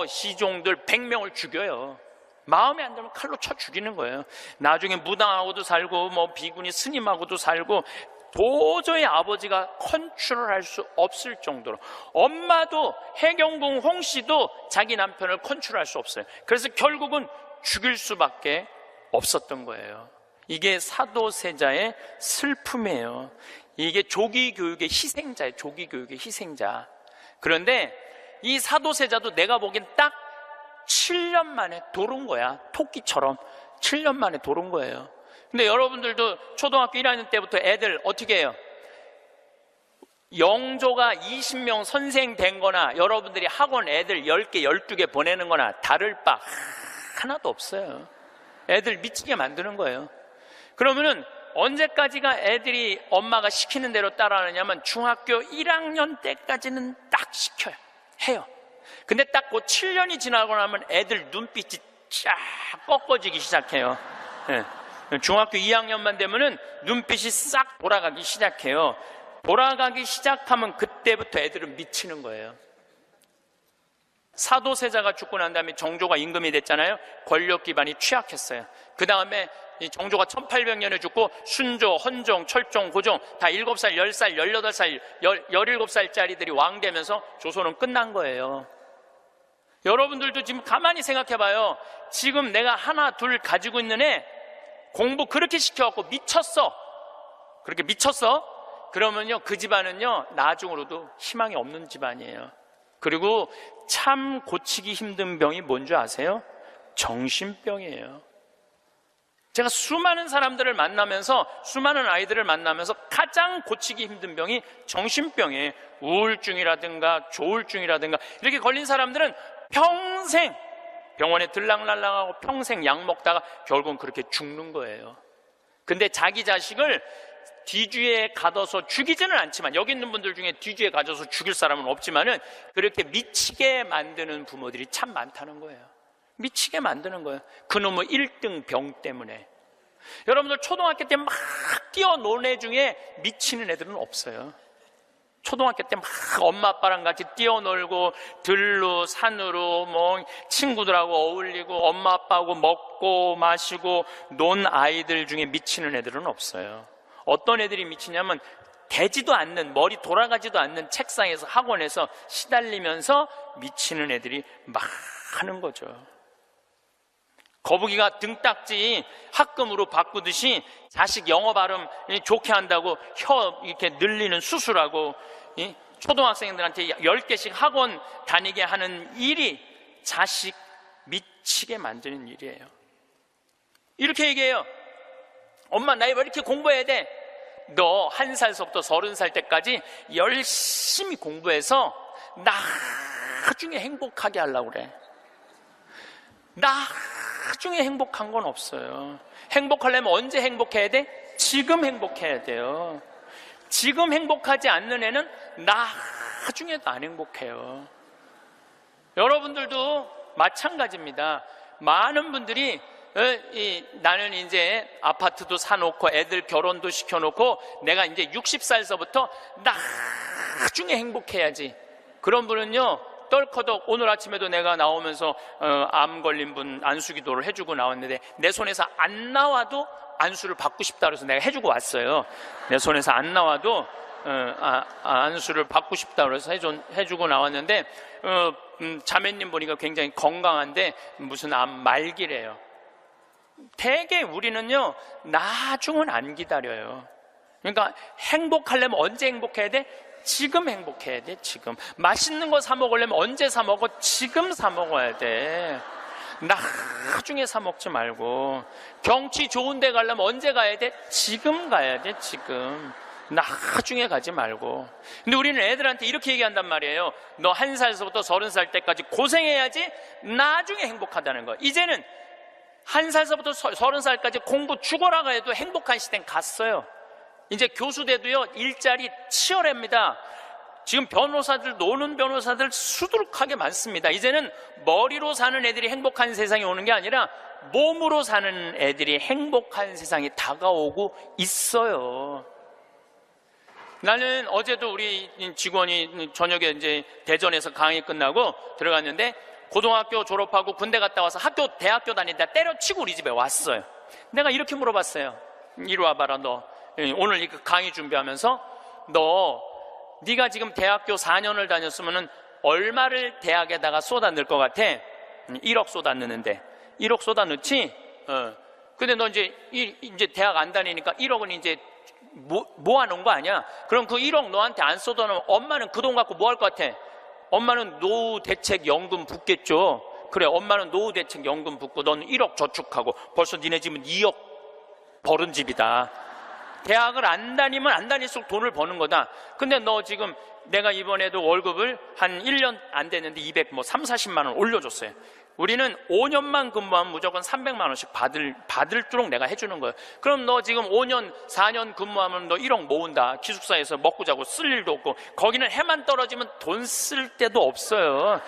시종들 100명을 죽여요. 마음에 안 들면 칼로 쳐 죽이는 거예요. 나중에 무당하고도 살고 비구니 스님하고도 살고, 도저히 아버지가 컨트롤할 수 없을 정도로. 엄마도 해경궁 홍씨도 자기 남편을 컨트롤할 수 없어요. 그래서 결국은 죽일 수밖에 없었던 거예요. 이게 사도세자의 슬픔이에요. 이게 조기교육의 희생자예요. 조기교육의 희생자. 그런데 이 사도세자도 내가 보기엔 딱 7년 만에 돌은 거야. 토끼처럼 7년 만에 돌은 거예요. 근데 여러분들도 초등학교 1학년 때부터 애들 어떻게 해요? 영조가 20명 선생 된 거나 여러분들이 학원 애들 10개, 12개 보내는 거나 다를 바 하나도 없어요. 애들 미치게 만드는 거예요. 그러면은 언제까지가 애들이 엄마가 시키는 대로 따라하느냐면 중학교 1학년 때까지는 딱 시켜요. 해요. 근데 딱 그 7년이 지나고 나면 애들 눈빛이 쫙 꺾어지기 시작해요. 네. 중학교 2학년만 되면은 눈빛이 싹 돌아가기 시작해요. 돌아가기 시작하면 그때부터 애들은 미치는 거예요. 사도세자가 죽고 난 다음에 정조가 임금이 됐잖아요. 권력 기반이 취약했어요. 그 다음에 정조가 1800년에 죽고 순조, 헌종, 철종, 고종 다 7살, 10살, 18살, 17살짜리들이 왕 되면서 조선은 끝난 거예요. 여러분들도 지금 가만히 생각해봐요. 지금 내가 하나, 둘 가지고 있는 애 공부 그렇게 시켜갖고 미쳤어. 그렇게 미쳤어? 그러면요, 그 집안은요, 나중으로도 희망이 없는 집안이에요. 그리고 참 고치기 힘든 병이 뭔지 아세요? 정신병이에요. 제가 수많은 사람들을 만나면서, 수많은 아이들을 만나면서 가장 고치기 힘든 병이 정신병이에요. 우울증이라든가 조울증이라든가 이렇게 걸린 사람들은 평생 병원에 들락날락하고 평생 약 먹다가 결국은 그렇게 죽는 거예요. 근데 자기 자식을 뒤주에 가둬서 죽이지는 않지만, 여기 있는 분들 중에 뒤주에 가둬서 죽일 사람은 없지만은 그렇게 미치게 만드는 부모들이 참 많다는 거예요. 미치게 만드는 거예요. 그놈의 1등 병 때문에. 여러분들 초등학교 때 막 뛰어노는 애 중에 미치는 애들은 없어요. 초등학교 때 막 엄마 아빠랑 같이 뛰어놀고 들로 산으로 뭐 친구들하고 어울리고 엄마 아빠하고 먹고 마시고 논 아이들 중에 미치는 애들은 없어요. 어떤 애들이 미치냐면 되지도 않는, 머리 돌아가지도 않는 책상에서 학원에서 시달리면서 미치는 애들이 많은 거죠. 거북이가 등딱지 학금으로 바꾸듯이 자식 영어 발음 좋게 한다고 혀 이렇게 늘리는 수술하고 초등학생들한테 10개씩 학원 다니게 하는 일이 자식 미치게 만드는 일이에요. 이렇게 얘기해요. 엄마, 나 왜 이렇게 공부해야 돼? 너 1살서부터 30살 때까지 열심히 공부해서 나중에 행복하게 하려고 그래. 나중에 행복한 건 없어요. 행복하려면 언제 행복해야 돼? 지금 행복해야 돼요. 지금 행복하지 않는 애는 나중에도 안 행복해요. 여러분들도 마찬가지입니다. 많은 분들이 나는 이제 아파트도 사놓고 애들 결혼도 시켜놓고 내가 이제 60살서부터 나중에 행복해야지. 그런 분은요, 떨커덕 오늘 아침에도 내가 나오면서 암 걸린 분 안수기도를 해주고 나왔는데 내 손에서 안 나와도 안수를 받고 싶다 그래서 내가 해주고 왔어요. 내 손에서 안 나와도 안수를 받고 싶다 그래서 해주고 나왔는데 자매님 보니까 굉장히 건강한데 무슨 암 말기래요. 대개 우리는요, 나중은 안 기다려요. 그러니까 행복하려면 언제 행복해야 돼? 지금 행복해야 돼. 지금 맛있는 거 사 먹으려면 언제 사 먹어? 지금 사 먹어야 돼. 나중에 사 먹지 말고. 경치 좋은 데 가려면 언제 가야 돼? 지금 가야 돼. 지금. 나중에 가지 말고. 근데 우리는 애들한테 이렇게 얘기한단 말이에요. 너 1살서부터 30살 때까지 고생해야지 나중에 행복하다는 거. 이제는 1살서부터 30살까지 공부 죽어라 해도 행복한 시대는 갔어요. 이제 교수 돼도요, 일자리 치열합니다. 지금 변호사들, 노는 변호사들 수두룩하게 많습니다. 이제는 머리로 사는 애들이 행복한 세상이 오는 게 아니라 몸으로 사는 애들이 행복한 세상이 다가오고 있어요. 나는 어제도 우리 직원이 저녁에 이제 대전에서 강의 끝나고 들어갔는데 고등학교 졸업하고 군대 갔다 와서 대학교 다니다 때려치고 우리 집에 왔어요. 내가 이렇게 물어봤어요. 이리 와봐라, 너. 오늘 이 강의 준비하면서 네가 지금 대학교 4년을 다녔으면 얼마를 대학에다가 쏟아 넣을 것 같아? 1억 쏟아 넣는데. 1억 쏟아 넣지? 근데 너 이제 대학 안 다니니까 1억은 이제 모아놓은 거 아니야? 그럼 그 1억 너한테 안 쏟아 놓으면 엄마는 그 돈 갖고 뭐 할 것 같아? 엄마는 노후대책연금 붓겠죠. 그래, 엄마는 노후대책연금 붓고 너는 1억 저축하고 벌써 니네 집은 2억 벌은 집이다. 대학을 안 다니면 안 다닐수록 돈을 버는 거다. 근데 너 지금 내가 이번에도 월급을 한 1년 안 됐는데 30-40만 원 올려줬어요. 우리는 5년만 근무하면 무조건 300만 원씩 받을도록 내가 해주는 거예요. 그럼 너 지금 5년, 4년 근무하면 너 1억 모은다. 기숙사에서 먹고 자고 쓸 일도 없고, 거기는 해만 떨어지면 돈 쓸 데도 없어요.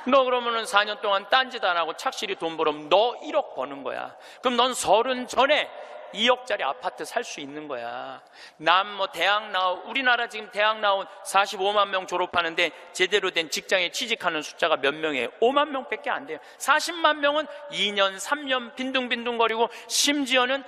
너 그러면은 4년 동안 딴짓 안 하고 착실히 돈 벌으면 너 1억 버는 거야. 그럼 넌 30 전에 2억짜리 아파트 살 수 있는 거야. 우리나라 지금 대학 나온 45만 명 졸업하는데 제대로 된 직장에 취직하는 숫자가 몇 명이에요? 5만 명밖에 안 돼요. 40만 명은 2년, 3년 빈둥빈둥거리고, 심지어는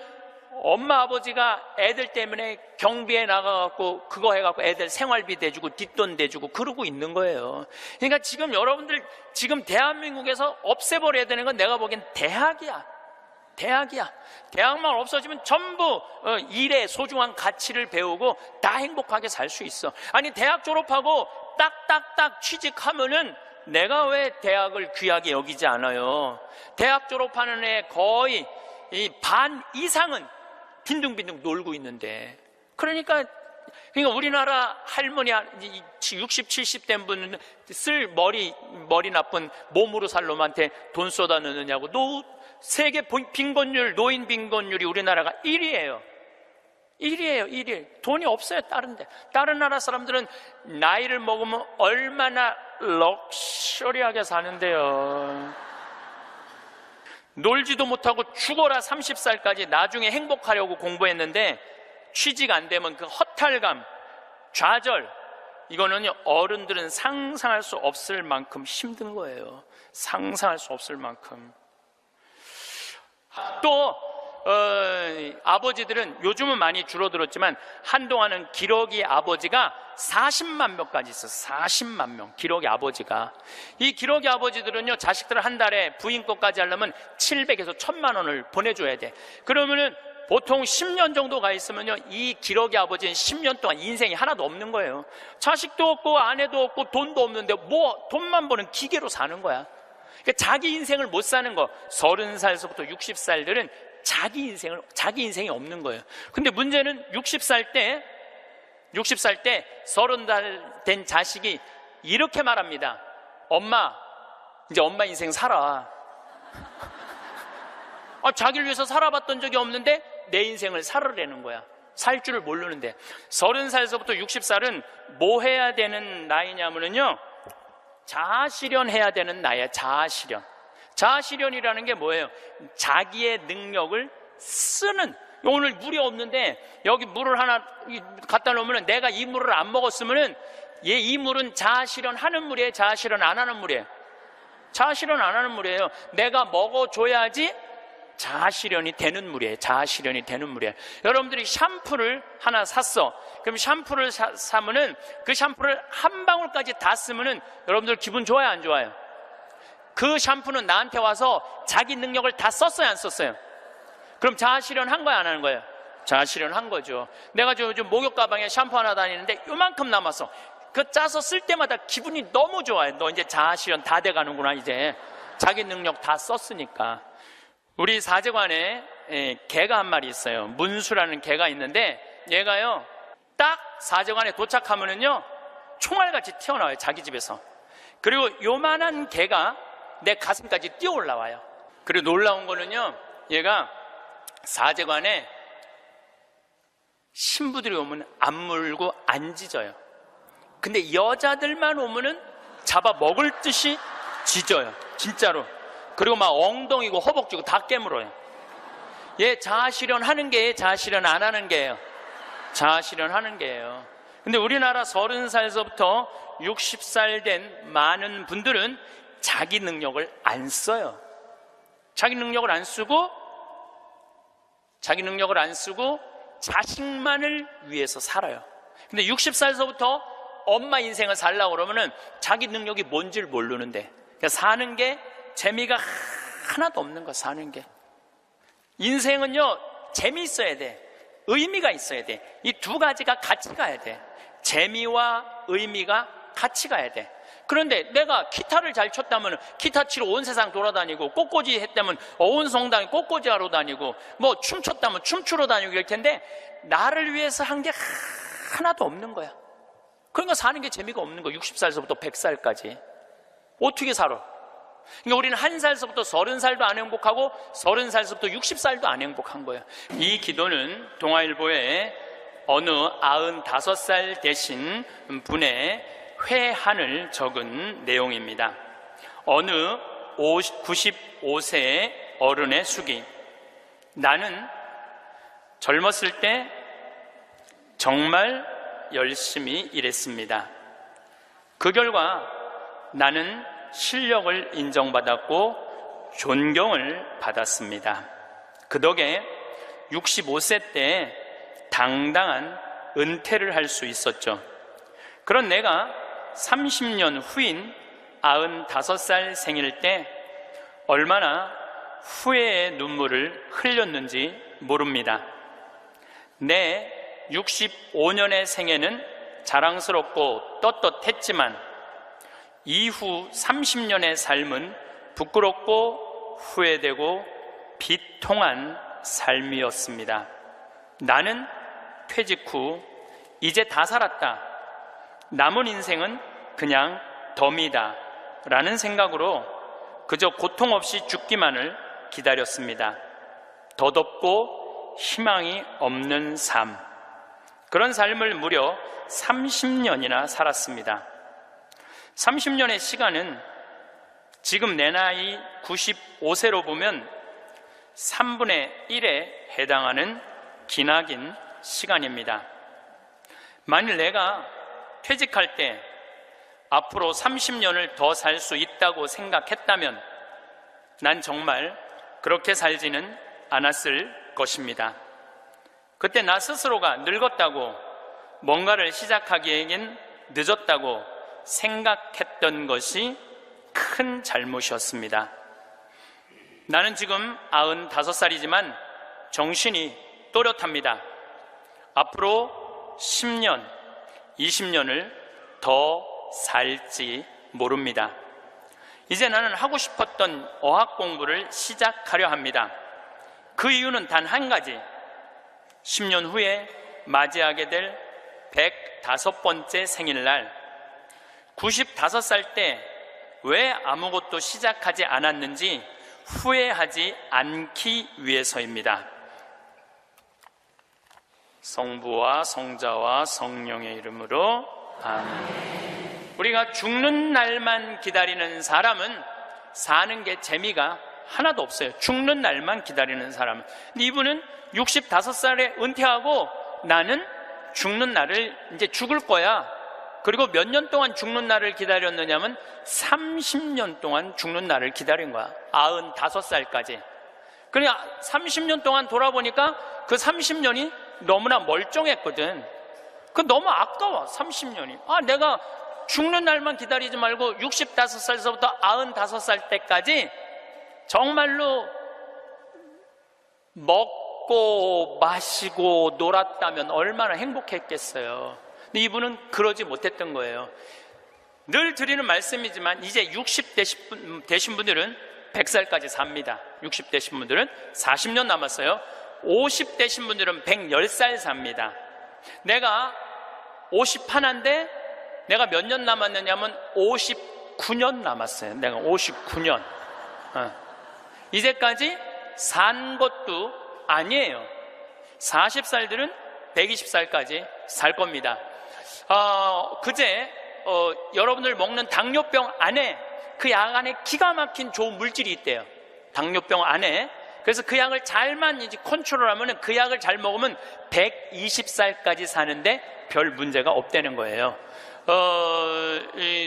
엄마 아버지가 애들 때문에 경비에 나가갖고 그거 해갖고 애들 생활비 대주고 뒷돈 대주고 그러고 있는 거예요. 그러니까 지금 여러분들 지금 대한민국에서 없애버려야 되는 건 내가 보기엔 대학이야. 대학만 없어지면 전부 일의 소중한 가치를 배우고 다 행복하게 살 수 있어. 아니, 대학 졸업하고 딱딱딱 취직하면은 내가 왜 대학을 귀하게 여기지 않아요? 대학 졸업하는 애 거의 반 이상은 빈둥빈둥 놀고 있는데. 그러니까 우리나라 할머니 60, 70 된 분은 머리 나쁜 몸으로 살 놈한테 돈 쏟아 넣느냐고. 세계 빈곤율, 노인 빈곤율이 우리나라가 1위예요. 1위. 돈이 없어요, 다른 나라 사람들은 나이를 먹으면 얼마나 럭셔리하게 사는데요. 놀지도 못하고 죽어라 30살까지 나중에 행복하려고 공부했는데 취직 안 되면 그 허탈감, 좌절, 이거는 어른들은 상상할 수 없을 만큼 힘든 거예요. 상상할 수 없을 만큼. 또 아버지들은 요즘은 많이 줄어들었지만 한동안은 기러기 아버지가 40만 명까지 있었어요. 40만 명 기러기 아버지가. 이 기러기 아버지들은요, 자식들을 한 달에 부인 것까지 하려면 700에서 1000만 원을 보내줘야 돼. 그러면은 보통 10년 정도 가 있으면요, 이 기러기 아버지는 10년 동안 인생이 하나도 없는 거예요. 자식도 없고 아내도 없고 돈도 없는데 뭐 돈만 버는 기계로 사는 거야. 그러니까 자기 인생을 못 사는 거. 30살서부터 60살들은 자기 인생이 없는 거예요. 근데 문제는 60살 때 30살 된 자식이 이렇게 말합니다. 엄마, 이제 엄마 인생 살아. 자기를 위해서 살아봤던 적이 없는데 내 인생을 살으라는 거야. 살 줄을 모르는데. 30살서부터 60살은 뭐 해야 되는 나이냐면요, 자아실현해야 되는 나이야. 자아실현이라는 게 뭐예요? 자기의 능력을 쓰는. 오늘 물이 없는데 여기 물을 하나 갖다 놓으면 내가 이 물을 안 먹었으면 이 물은 자아실현하는 물이에요? 자아실현 안 하는 물이에요? 자아실현 안 하는 물이에요. 내가 먹어줘야지 자아실현이 되는 물이에요. 자아실현이 되는 물이에요. 여러분들이 샴푸를 하나 샀어. 그럼 샴푸를 사면은 그 샴푸를 한 방울까지 다 쓰면은 여러분들 기분 좋아요, 안 좋아요? 그 샴푸는 나한테 와서 자기 능력을 다 썼어요, 안 썼어요? 그럼 자아실현 한 거야, 안 하는 거예요? 자아실현 한 거죠. 내가 요즘 목욕 가방에 샴푸 하나 다니는데 요만큼 남았어. 그 짜서 쓸 때마다 기분이 너무 좋아요. 너 이제 자아실현 다 돼가는구나. 이제 자기 능력 다 썼으니까. 우리 사제관에 개가 한 마리 있어요. 문수라는 개가 있는데 얘가요, 딱 사제관에 도착하면은요, 총알같이 튀어나와요, 자기 집에서. 그리고 요만한 개가 내 가슴까지 뛰어 올라와요. 그리고 놀라운 거는요, 얘가 사제관에 신부들이 오면 안 물고 안 짖어요. 근데 여자들만 오면은 잡아 먹을 듯이 짖어요, 진짜로. 그리고 막 엉덩이고 허벅지고 다 깨물어요. 얘 자아실현 하는 게예요, 자아실현 안 하는 게예요? 자아실현 하는 게예요. 근데 우리나라 30살서부터 60살 된 많은 분들은 자기 능력을 안 써요. 자기 능력을 안 쓰고 자식만을 위해서 살아요. 근데 60살서부터 엄마 인생을 살려고 그러면은 자기 능력이 뭔지를 모르는데, 그러니까 사는 게 재미가 하나도 없는 거야. 사는 게. 인생은요, 재미있어야 돼. 의미가 있어야 돼. 이 두 가지가 같이 가야 돼. 재미와 의미가 같이 가야 돼. 그런데 내가 기타를 잘 쳤다면 기타 치러 온 세상 돌아다니고, 꽃꽂이 했다면 온 성당에 꽃꽂이 하러 다니고, 뭐 춤췄다면 춤추러 다니고 이럴 텐데 나를 위해서 한 게 하나도 없는 거야. 그러니까 사는 게 재미가 없는 거야. 60살서부터 100살까지 어떻게 살아? 그러니까 우리는 1살서부터 30살도 안 행복하고 30살서부터 60살도 안 행복한 거예요. 이 기도는 동아일보에 어느 95살 되신 분의 회한을 적은 내용입니다. 어느 95세의 어른의 수기. 나는 젊었을 때 정말 열심히 일했습니다. 그 결과 나는 실력을 인정받았고 존경을 받았습니다. 그 덕에 65세 때 당당한 은퇴를 할 수 있었죠. 그런 내가 30년 후인 95살 생일 때 얼마나 후회의 눈물을 흘렸는지 모릅니다. 내 65년의 생애는 자랑스럽고 떳떳했지만 이후 30년의 삶은 부끄럽고 후회되고 비통한 삶이었습니다. 나는 퇴직 후 이제 다 살았다. 남은 인생은 그냥 덤이다 라는 생각으로 그저 고통 없이 죽기만을 기다렸습니다. 덧없고 희망이 없는 삶, 그런 삶을 무려 30년이나 살았습니다. 30년의 시간은 지금 내 나이 95세로 보면 3분의 1에 해당하는 기나긴 시간입니다. 만일 내가 퇴직할 때 앞으로 30년을 더 살 수 있다고 생각했다면 난 정말 그렇게 살지는 않았을 것입니다. 그때 나 스스로가 늙었다고, 뭔가를 시작하기에는 늦었다고 생각했던 것이 큰 잘못이었습니다. 나는 지금 95살이지만 정신이 또렷합니다. 앞으로 10년, 20년을 더 살지 모릅니다. 이제 나는 하고 싶었던 어학 공부를 시작하려 합니다. 그 이유는 단 한 가지, 10년 후에 맞이하게 될 105번째 생일날 95살 때 왜 아무것도 시작하지 않았는지 후회하지 않기 위해서입니다. 성부와 성자와 성령의 이름으로 아멘. 우리가 죽는 날만 기다리는 사람은 사는 게 재미가 하나도 없어요. 죽는 날만 기다리는 사람은. 근데 이분은 65살에 은퇴하고 나는 죽는 날을 이제 죽을 거야. 그리고 몇 년 동안 죽는 날을 기다렸느냐면 30년 동안 죽는 날을 기다린 거야. 95살까지. 그러니까 30년 동안 돌아보니까 그 30년이 너무나 멀쩡했거든. 그 너무 아까워. 30년이. 내가 죽는 날만 기다리지 말고 65살서부터 95살 때까지 정말로 먹고 마시고 놀았다면 얼마나 행복했겠어요. 근데 이분은 그러지 못했던 거예요. 늘 드리는 말씀이지만 이제 60 되신 분들은 100살까지 삽니다. 60 되신 분들은 40년 남았어요. 50 되신 분들은 110살 삽니다. 내가 51인데 내가 몇 년 남았느냐면 59년 남았어요. 내가 59년. 이제까지 산 것도 아니에요. 40살들은 120살까지 살 겁니다. 그제 여러분들 먹는 당뇨병 안에, 그 약 안에 기가 막힌 좋은 물질이 있대요. 당뇨병 안에. 그래서 그 약을 잘만 이제 컨트롤하면, 그 약을 잘 먹으면 120살까지 사는데 별 문제가 없다는 거예요.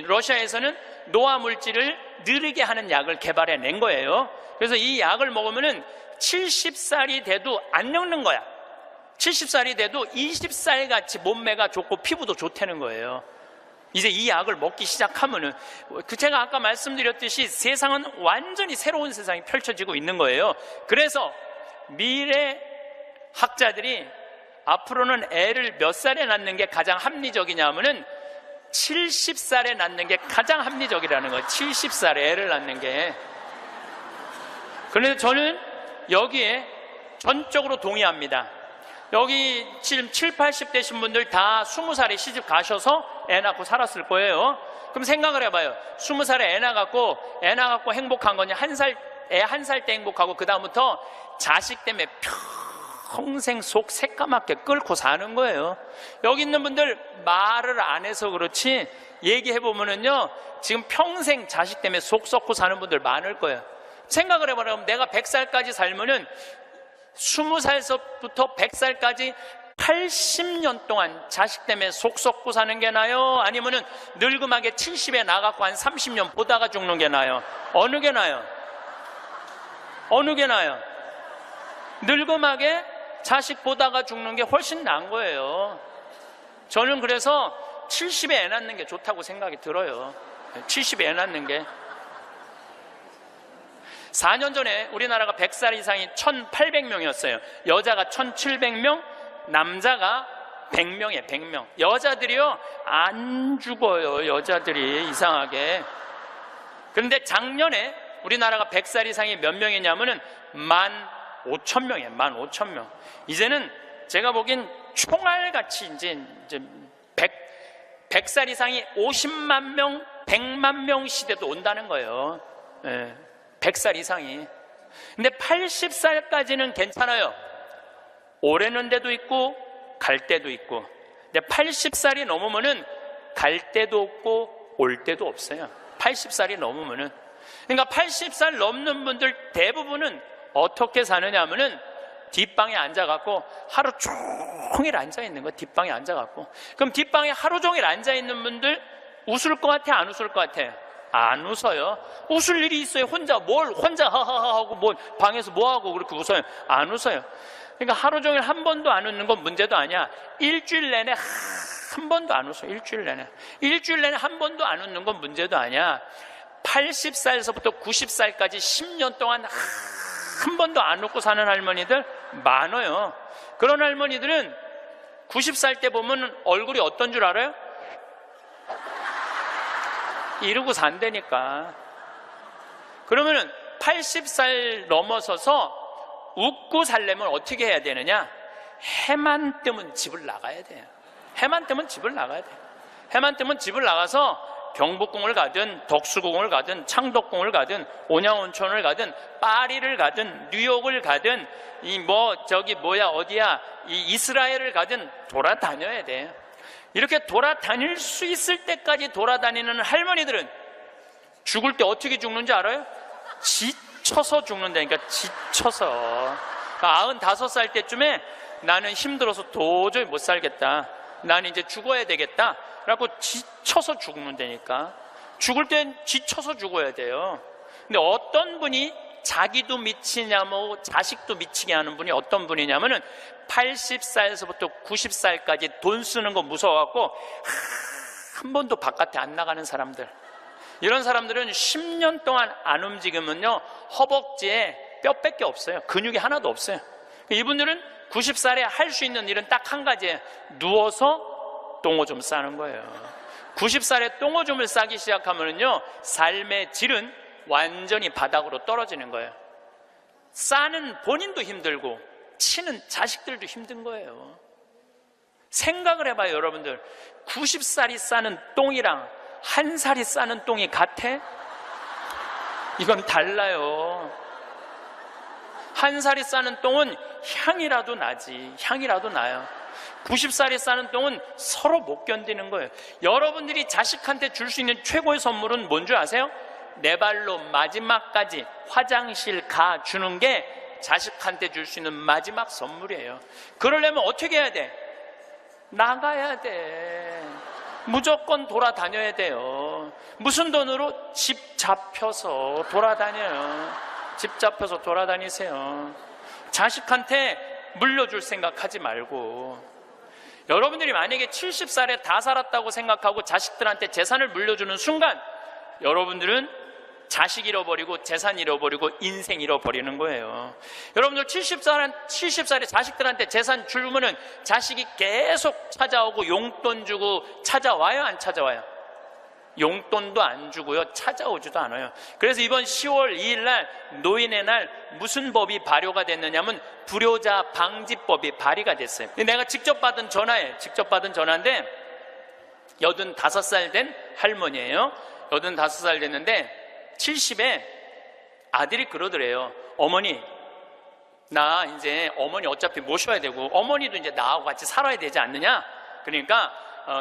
러시아에서는 노화 물질을 느리게 하는 약을 개발해낸 거예요. 그래서 이 약을 먹으면 70살이 돼도 안 늙는 거야. 70살이 돼도 20살 같이 몸매가 좋고 피부도 좋다는 거예요. 이제 이 약을 먹기 시작하면은, 제가 아까 말씀드렸듯이 세상은 완전히 새로운 세상이 펼쳐지고 있는 거예요. 그래서 미래 학자들이 앞으로는 애를 몇 살에 낳는 게 가장 합리적이냐 하면은 70살에 낳는 게 가장 합리적이라는 거예요. 70살에 애를 낳는 게. 그런데 저는 여기에 전적으로 동의합니다. 여기 지금 7, 80 되신 분들 다 20살에 시집 가셔서 애 낳고 살았을 거예요. 그럼 생각을 해봐요. 20살에 애 낳고 행복한 거냐? 애 한 살 때 행복하고 그 다음부터 자식 때문에 평생 속 새까맣게 끓고 사는 거예요. 여기 있는 분들 말을 안 해서 그렇지 얘기해보면은요, 지금 평생 자식 때문에 속 썩고 사는 분들 많을 거예요. 생각을 해봐요. 내가 100살까지 살면은 20살부터 100살까지 80년 동안 자식 때문에 속 썩고 사는 게 나아요? 아니면은 늙음하게 70에 나가고 한 30년 보다가 죽는 게 나아요? 어느 게 나아요? 어느 게 나아요? 늙음하게 자식 보다가 죽는 게 훨씬 나은 거예요. 저는 그래서 70에 애 낳는 게 좋다고 생각이 들어요. 70에 애 낳는 게. 4년 전에 우리나라가 100살 이상이 1,800명이었어요. 여자가 1,700명, 남자가 100명이에요. 100명. 여자들이요, 안 죽어요. 여자들이 이상하게. 그런데 작년에 우리나라가 100살 이상이 몇 명이냐면은 15,000명이에요. 15,000명. 이제는 제가 보기엔 총알같이 이제 100살 이상이 50만 명, 100만 명 시대도 온다는 거예요. 100살 이상이. 근데 80살까지는 괜찮아요. 오래는 데도 있고 갈 때도 있고. 근데 80살이 넘으면은 갈 때도 없고 올 때도 없어요. 80살이 넘으면은. 그러니까 80살 넘는 분들 대부분은 어떻게 사느냐 하면은 뒷방에 앉아갖고 하루 종일 앉아있는 거야. 뒷방에 앉아갖고. 그럼 뒷방에 하루 종일 앉아있는 분들 웃을 것 같아? 안 웃을 것 같아? 안 웃어요. 웃을 일이 있어요. 혼자 하하하 하고 뭐 방에서 뭐하고 그렇게 웃어요? 안 웃어요. 그러니까 하루 종일 한 번도 안 웃는 건 문제도 아니야. 일주일 내내 한 번도 안 웃어. 일주일 내내 한 번도 안 웃는 건 문제도 아니야. 80살에서부터 90살까지 10년 동안 한 번도 안 웃고 사는 할머니들 많아요. 그런 할머니들은 90살 때 보면 얼굴이 어떤 줄 알아요? 이러고 산다니까. 그러면은 80살 넘어서서 웃고 살려면 어떻게 해야 되느냐? 해만 뜨면 집을 나가야 돼요. 해만 뜨면 집을 나가야 돼요. 해만 뜨면 집을 나가서 경복궁을 가든 덕수궁을 가든 창덕궁을 가든 온양온천을 가든 파리를 가든 뉴욕을 가든 어디야 이 이스라엘을 가든 돌아다녀야 돼요. 이렇게 돌아다닐 수 있을 때까지 돌아다니는 할머니들은 죽을 때 어떻게 죽는지 알아요? 지쳐서 죽는다니까. 지쳐서. 95살 때쯤에 나는 힘들어서 도저히 못 살겠다, 나는 이제 죽어야 되겠다 라고 지쳐서 죽는다니까. 죽을 땐 지쳐서 죽어야 돼요. 근데 어떤 분이 자기도 미치냐면 자식도 미치게 하는 분이 어떤 분이냐면은 80살에서부터 90살까지 돈 쓰는 거 무서워갖고 한 번도 바깥에 안 나가는 사람들. 이런 사람들은 10년 동안 안 움직이면요 허벅지에 뼈밖에 없어요. 근육이 하나도 없어요. 이분들은 90살에 할 수 있는 일은 딱 한 가지예요. 누워서 똥오줌 싸는 거예요. 90살에 똥오줌을 싸기 시작하면요 삶의 질은 완전히 바닥으로 떨어지는 거예요. 싸는 본인도 힘들고 치는 자식들도 힘든 거예요. 생각을 해봐요. 여러분들 90살이 싸는 똥이랑 1살이 싸는 똥이 같아? 이건 달라요. 1살이 싸는 똥은 향이라도 나지. 향이라도 나요. 90살이 싸는 똥은 서로 못 견디는 거예요. 여러분들이 자식한테 줄 수 있는 최고의 선물은 뭔 줄 아세요? 내 발로 마지막까지 화장실 가 주는 게 자식한테 줄 수 있는 마지막 선물이에요. 그러려면 어떻게 해야 돼? 나가야 돼. 무조건 돌아다녀야 돼요. 무슨 돈으로? 집 잡혀서 돌아다녀요. 집 잡혀서 돌아다니세요. 자식한테 물려줄 생각하지 말고. 여러분들이 만약에 70살에 다 살았다고 생각하고 자식들한테 재산을 물려주는 순간 여러분들은 자식 잃어버리고 재산 잃어버리고 인생 잃어버리는 거예요. 여러분들 70살에 자식들한테 재산 주면은 자식이 계속 찾아오고 용돈 주고 찾아와요? 안 찾아와요? 용돈도 안 주고요 찾아오지도 않아요. 그래서 이번 10월 2일 날 노인의 날 무슨 법이 발효가 됐느냐면 불효자 방지법이 발의가 됐어요. 내가 직접 받은 전화인데 85살 된 할머니예요. 85살 됐는데 70에 아들이 그러더래요. 어머니, 나 이제 어머니 어차피 모셔야 되고 어머니도 이제 나하고 같이 살아야 되지 않느냐? 그러니까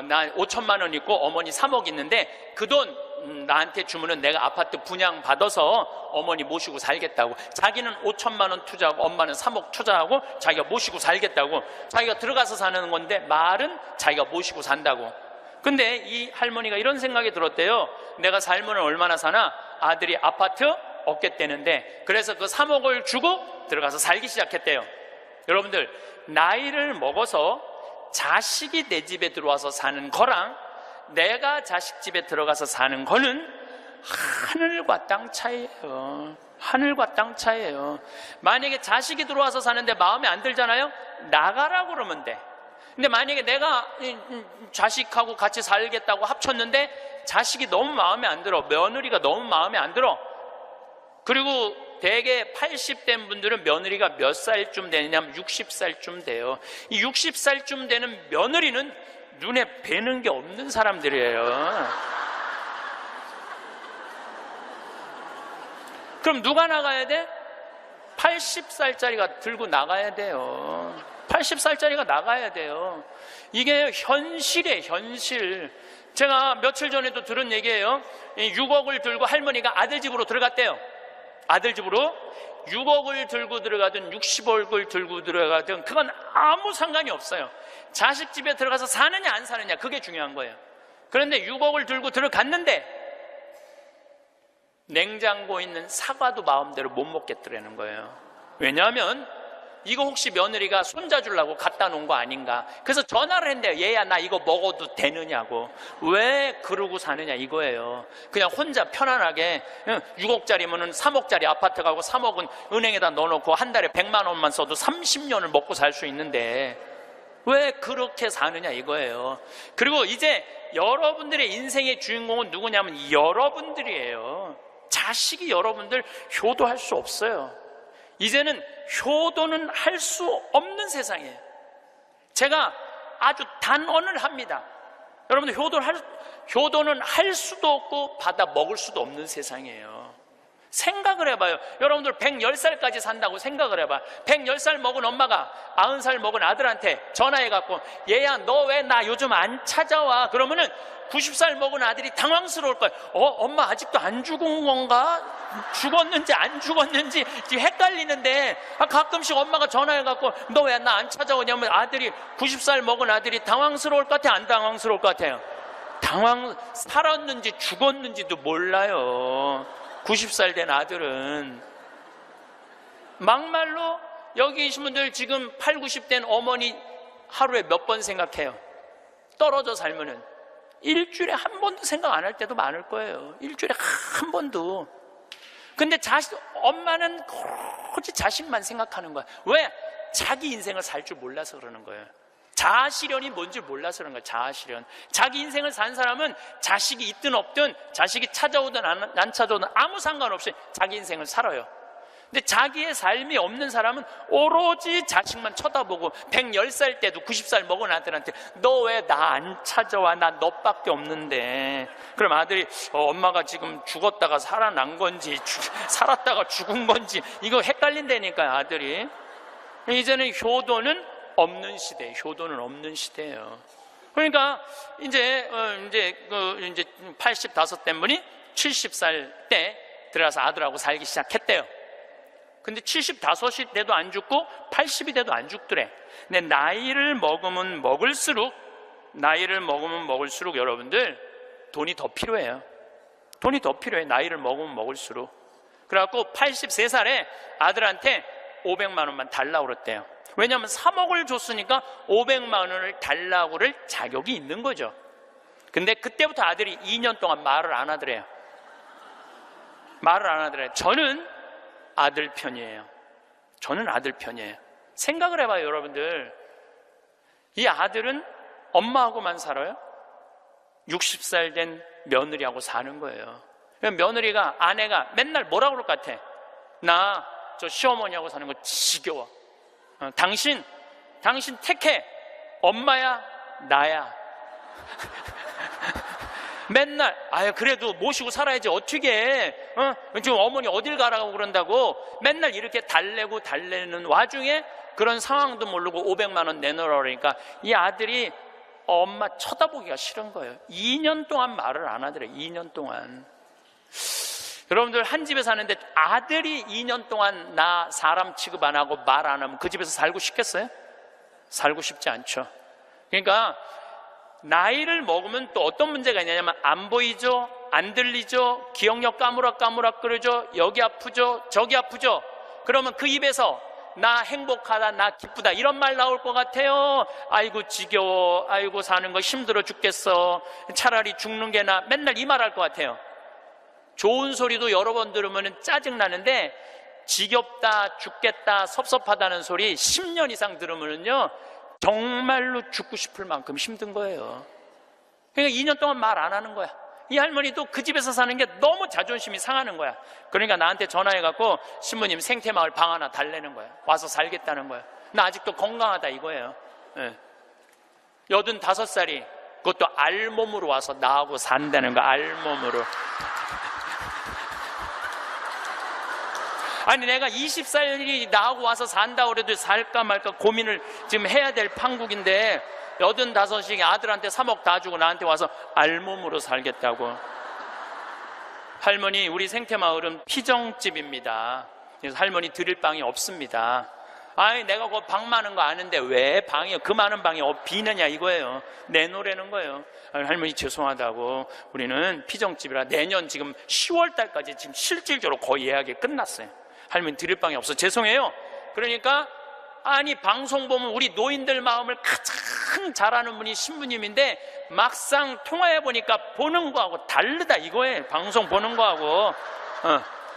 나 5천만 원 있고 어머니 3억 있는데 그 돈 나한테 주면은 내가 아파트 분양 받아서 어머니 모시고 살겠다고. 자기는 5천만 원 투자하고 엄마는 3억 투자하고 자기가 모시고 살겠다고. 자기가 들어가서 사는 건데 말은 자기가 모시고 산다고. 근데 이 할머니가 이런 생각이 들었대요. 내가 살면 얼마나 사나? 아들이 아파트 얻겠다는데 그래서 그 3억을 주고 들어가서 살기 시작했대요. 여러분들 나이를 먹어서 자식이 내 집에 들어와서 사는 거랑 내가 자식 집에 들어가서 사는 거는 하늘과 땅 차이예요. 하늘과 땅 차이예요. 만약에 자식이 들어와서 사는데 마음에 안 들잖아요? 나가라고 그러면 돼. 근데 만약에 내가 자식하고 같이 살겠다고 합쳤는데 자식이 너무 마음에 안 들어, 며느리가 너무 마음에 안 들어. 그리고 대개 80된 분들은 며느리가 몇 살쯤 되느냐면 60살쯤 돼요. 이 60살쯤 되는 며느리는 눈에 뵈는 게 없는 사람들이에요. 그럼 누가 나가야 돼? 80살짜리가 들고 나가야 돼요. 80살짜리가 나가야 돼요. 이게 현실이에요, 현실. 제가 며칠 전에도 들은 얘기예요. 6억을 들고 할머니가 아들 집으로 들어갔대요. 아들 집으로 6억을 들고 들어가든 60억을 들고 들어가든 그건 아무 상관이 없어요. 자식 집에 들어가서 사느냐 안 사느냐, 그게 중요한 거예요. 그런데 6억을 들고 들어갔는데 냉장고에 있는 사과도 마음대로 못 먹겠더라는 거예요. 왜냐하면 이거 혹시 며느리가 손자 주려고 갖다 놓은 거 아닌가. 그래서 전화를 했는데요. 얘야, 나 이거 먹어도 되느냐고. 왜 그러고 사느냐 이거예요. 그냥 혼자 편안하게 6억짜리면은 3억짜리 아파트 가고 3억은 은행에다 넣어놓고 한 달에 100만 원만 써도 30년을 먹고 살 수 있는데 왜 그렇게 사느냐 이거예요. 그리고 이제 여러분들의 인생의 주인공은 누구냐면 여러분들이에요. 자식이 여러분들 효도할 수 없어요. 이제는 효도는 할 수 없는 세상이에요. 제가 아주 단언을 합니다. 여러분들 효도는 할 수도 없고 받아 먹을 수도 없는 세상이에요. 생각을 해봐요. 여러분들 110살까지 산다고 생각을 해봐. 110살 먹은 엄마가 90살 먹은 아들한테 전화해갖고 얘야, 너 왜 나 요즘 안 찾아와? 그러면은 90살 먹은 아들이 당황스러울 거예요. 엄마 아직도 안 죽은 건가? 죽었는지 안 죽었는지 지금 헷갈리는데, 가끔씩 엄마가 전화해갖고 너 왜 나 안 찾아오냐면 아들이 90살 먹은 아들이 당황스러울 것 같아요? 안 당황스러울 것 같아요? 살았는지 죽었는지도 몰라요. 90살 된 아들은. 막말로 여기 계신 분들 지금 8, 90 된 어머니 하루에 몇 번 생각해요? 떨어져 살면은 일주일에 한 번도 생각 안 할 때도 많을 거예요. 일주일에 한 번도. 근데 엄마는 오직 자식만 생각하는 거야. 왜? 자기 인생을 살 줄 몰라서 그러는 거예요. 자아실현이 뭔지 몰라서 그런 거예요. 자아실현. 자기 인생을 산 사람은 자식이 있든 없든, 자식이 찾아오든 안 찾아오든 아무 상관없이 자기 인생을 살아요. 근데 자기의 삶이 없는 사람은 오로지 자식만 쳐다보고 110살 때도 90살 먹은 아들한테 너 왜 나 안 찾아와? 나 너밖에 없는데. 그럼 아들이 엄마가 지금 죽었다가 살아난 건지 살았다가 죽은 건지 이거 헷갈린다니까요, 아들이. 이제는 효도는 없는 시대, 효도는 없는 시대예요. 그러니까 이제 85 된 분이 70살 때 들어가서 아들하고 살기 시작했대요. 근데 75이 돼도 안 죽고 80이 돼도 안 죽더래. 근데 나이를 먹으면 먹을수록 여러분들 돈이 더 필요해요. 돈이 더 필요해. 나이를 먹으면 먹을수록. 그래갖고 83살에 아들한테 500만 원만 달라고 그랬대요. 왜냐하면 3억을 줬으니까 500만 원을 달라고 그럴 자격이 있는 거죠. 근데 그때부터 아들이 2년 동안 말을 안 하더래요. 저는 아들 편이에요. 생각을 해봐요, 여러분들. 이 아들은 엄마하고만 살아요? 60살 된 며느리하고 사는 거예요. 며느리가, 아내가 맨날 뭐라고 그럴 것 같아? 나 저 시어머니하고 사는 거 지겨워. 당신 택해. 엄마야, 나야. 맨날 그래도 모시고 살아야지 어떻게 해? 지금 어머니 어딜 가라고 그런다고 맨날 이렇게 달래는 와중에 그런 상황도 모르고 500만 원 내놓으라 그러니까 이 아들이 엄마 쳐다보기가 싫은 거예요. 2년 동안 말을 안 하더래. 2년 동안. 여러분들 한 집에 사는데 아들이 2년 동안 나 사람 취급 안 하고 말 안 하면 그 집에서 살고 싶겠어요? 살고 싶지 않죠. 그러니까 나이를 먹으면 또 어떤 문제가 있냐면 안 보이죠? 안 들리죠? 기억력 까무락까무락거리죠? 여기 아프죠? 저기 아프죠? 그러면 그 입에서 나 행복하다, 나 기쁘다 이런 말 나올 것 같아요? 아이고 지겨워, 아이고 사는 거 힘들어 죽겠어, 차라리 죽는 게 나, 맨날 이 말 할 것 같아요. 좋은 소리도 여러 번 들으면 짜증나는데 지겹다, 죽겠다, 섭섭하다는 소리 10년 이상 들으면요 정말로 죽고 싶을 만큼 힘든 거예요. 그러니까 2년 동안 말 안 하는 거야. 이 할머니도 그 집에서 사는 게 너무 자존심이 상하는 거야. 그러니까 나한테 전화해갖고 신부님 생태마을 방 하나 달래는 거야. 와서 살겠다는 거야. 나 아직도 건강하다 이거예요. 85살이 그것도 알몸으로 와서 나하고 산다는 거야. 알몸으로. 아니 내가 20살이 나하고 와서 산다고 그래도 살까 말까 고민을 지금 해야 될 판국인데 85이 아들한테 3억 다 주고 나한테 와서 알몸으로 살겠다고. 할머니, 우리 생태마을은 피정집입니다. 그래서 할머니 드릴 방이 없습니다. 아니, 내가 그 방 많은 거 아는데 왜 방이요? 그 많은 방이 비느냐 이거예요. 내놓으라는 거예요. 아니, 할머니 죄송하다고, 우리는 피정집이라 내년 지금 10월 달까지 지금 실질적으로 거의 예약이 끝났어요. 할머니 드릴 방이 없어. 죄송해요. 그러니까 아니, 방송 보면 우리 노인들 마음을 가장 잘하는 분이 신부님인데 막상 통화해 보니까 보는 거하고 다르다 이거예요. 방송 보는 거하고.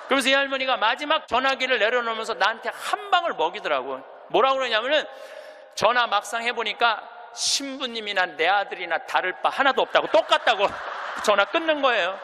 그러면서 이 할머니가 마지막 전화기를 내려놓으면서 나한테 한 방을 먹이더라고. 뭐라고 그러냐면은, 전화 막상 해보니까 신부님이나 내 아들이나 다를 바 하나도 없다고, 똑같다고 전화 끊는 거예요.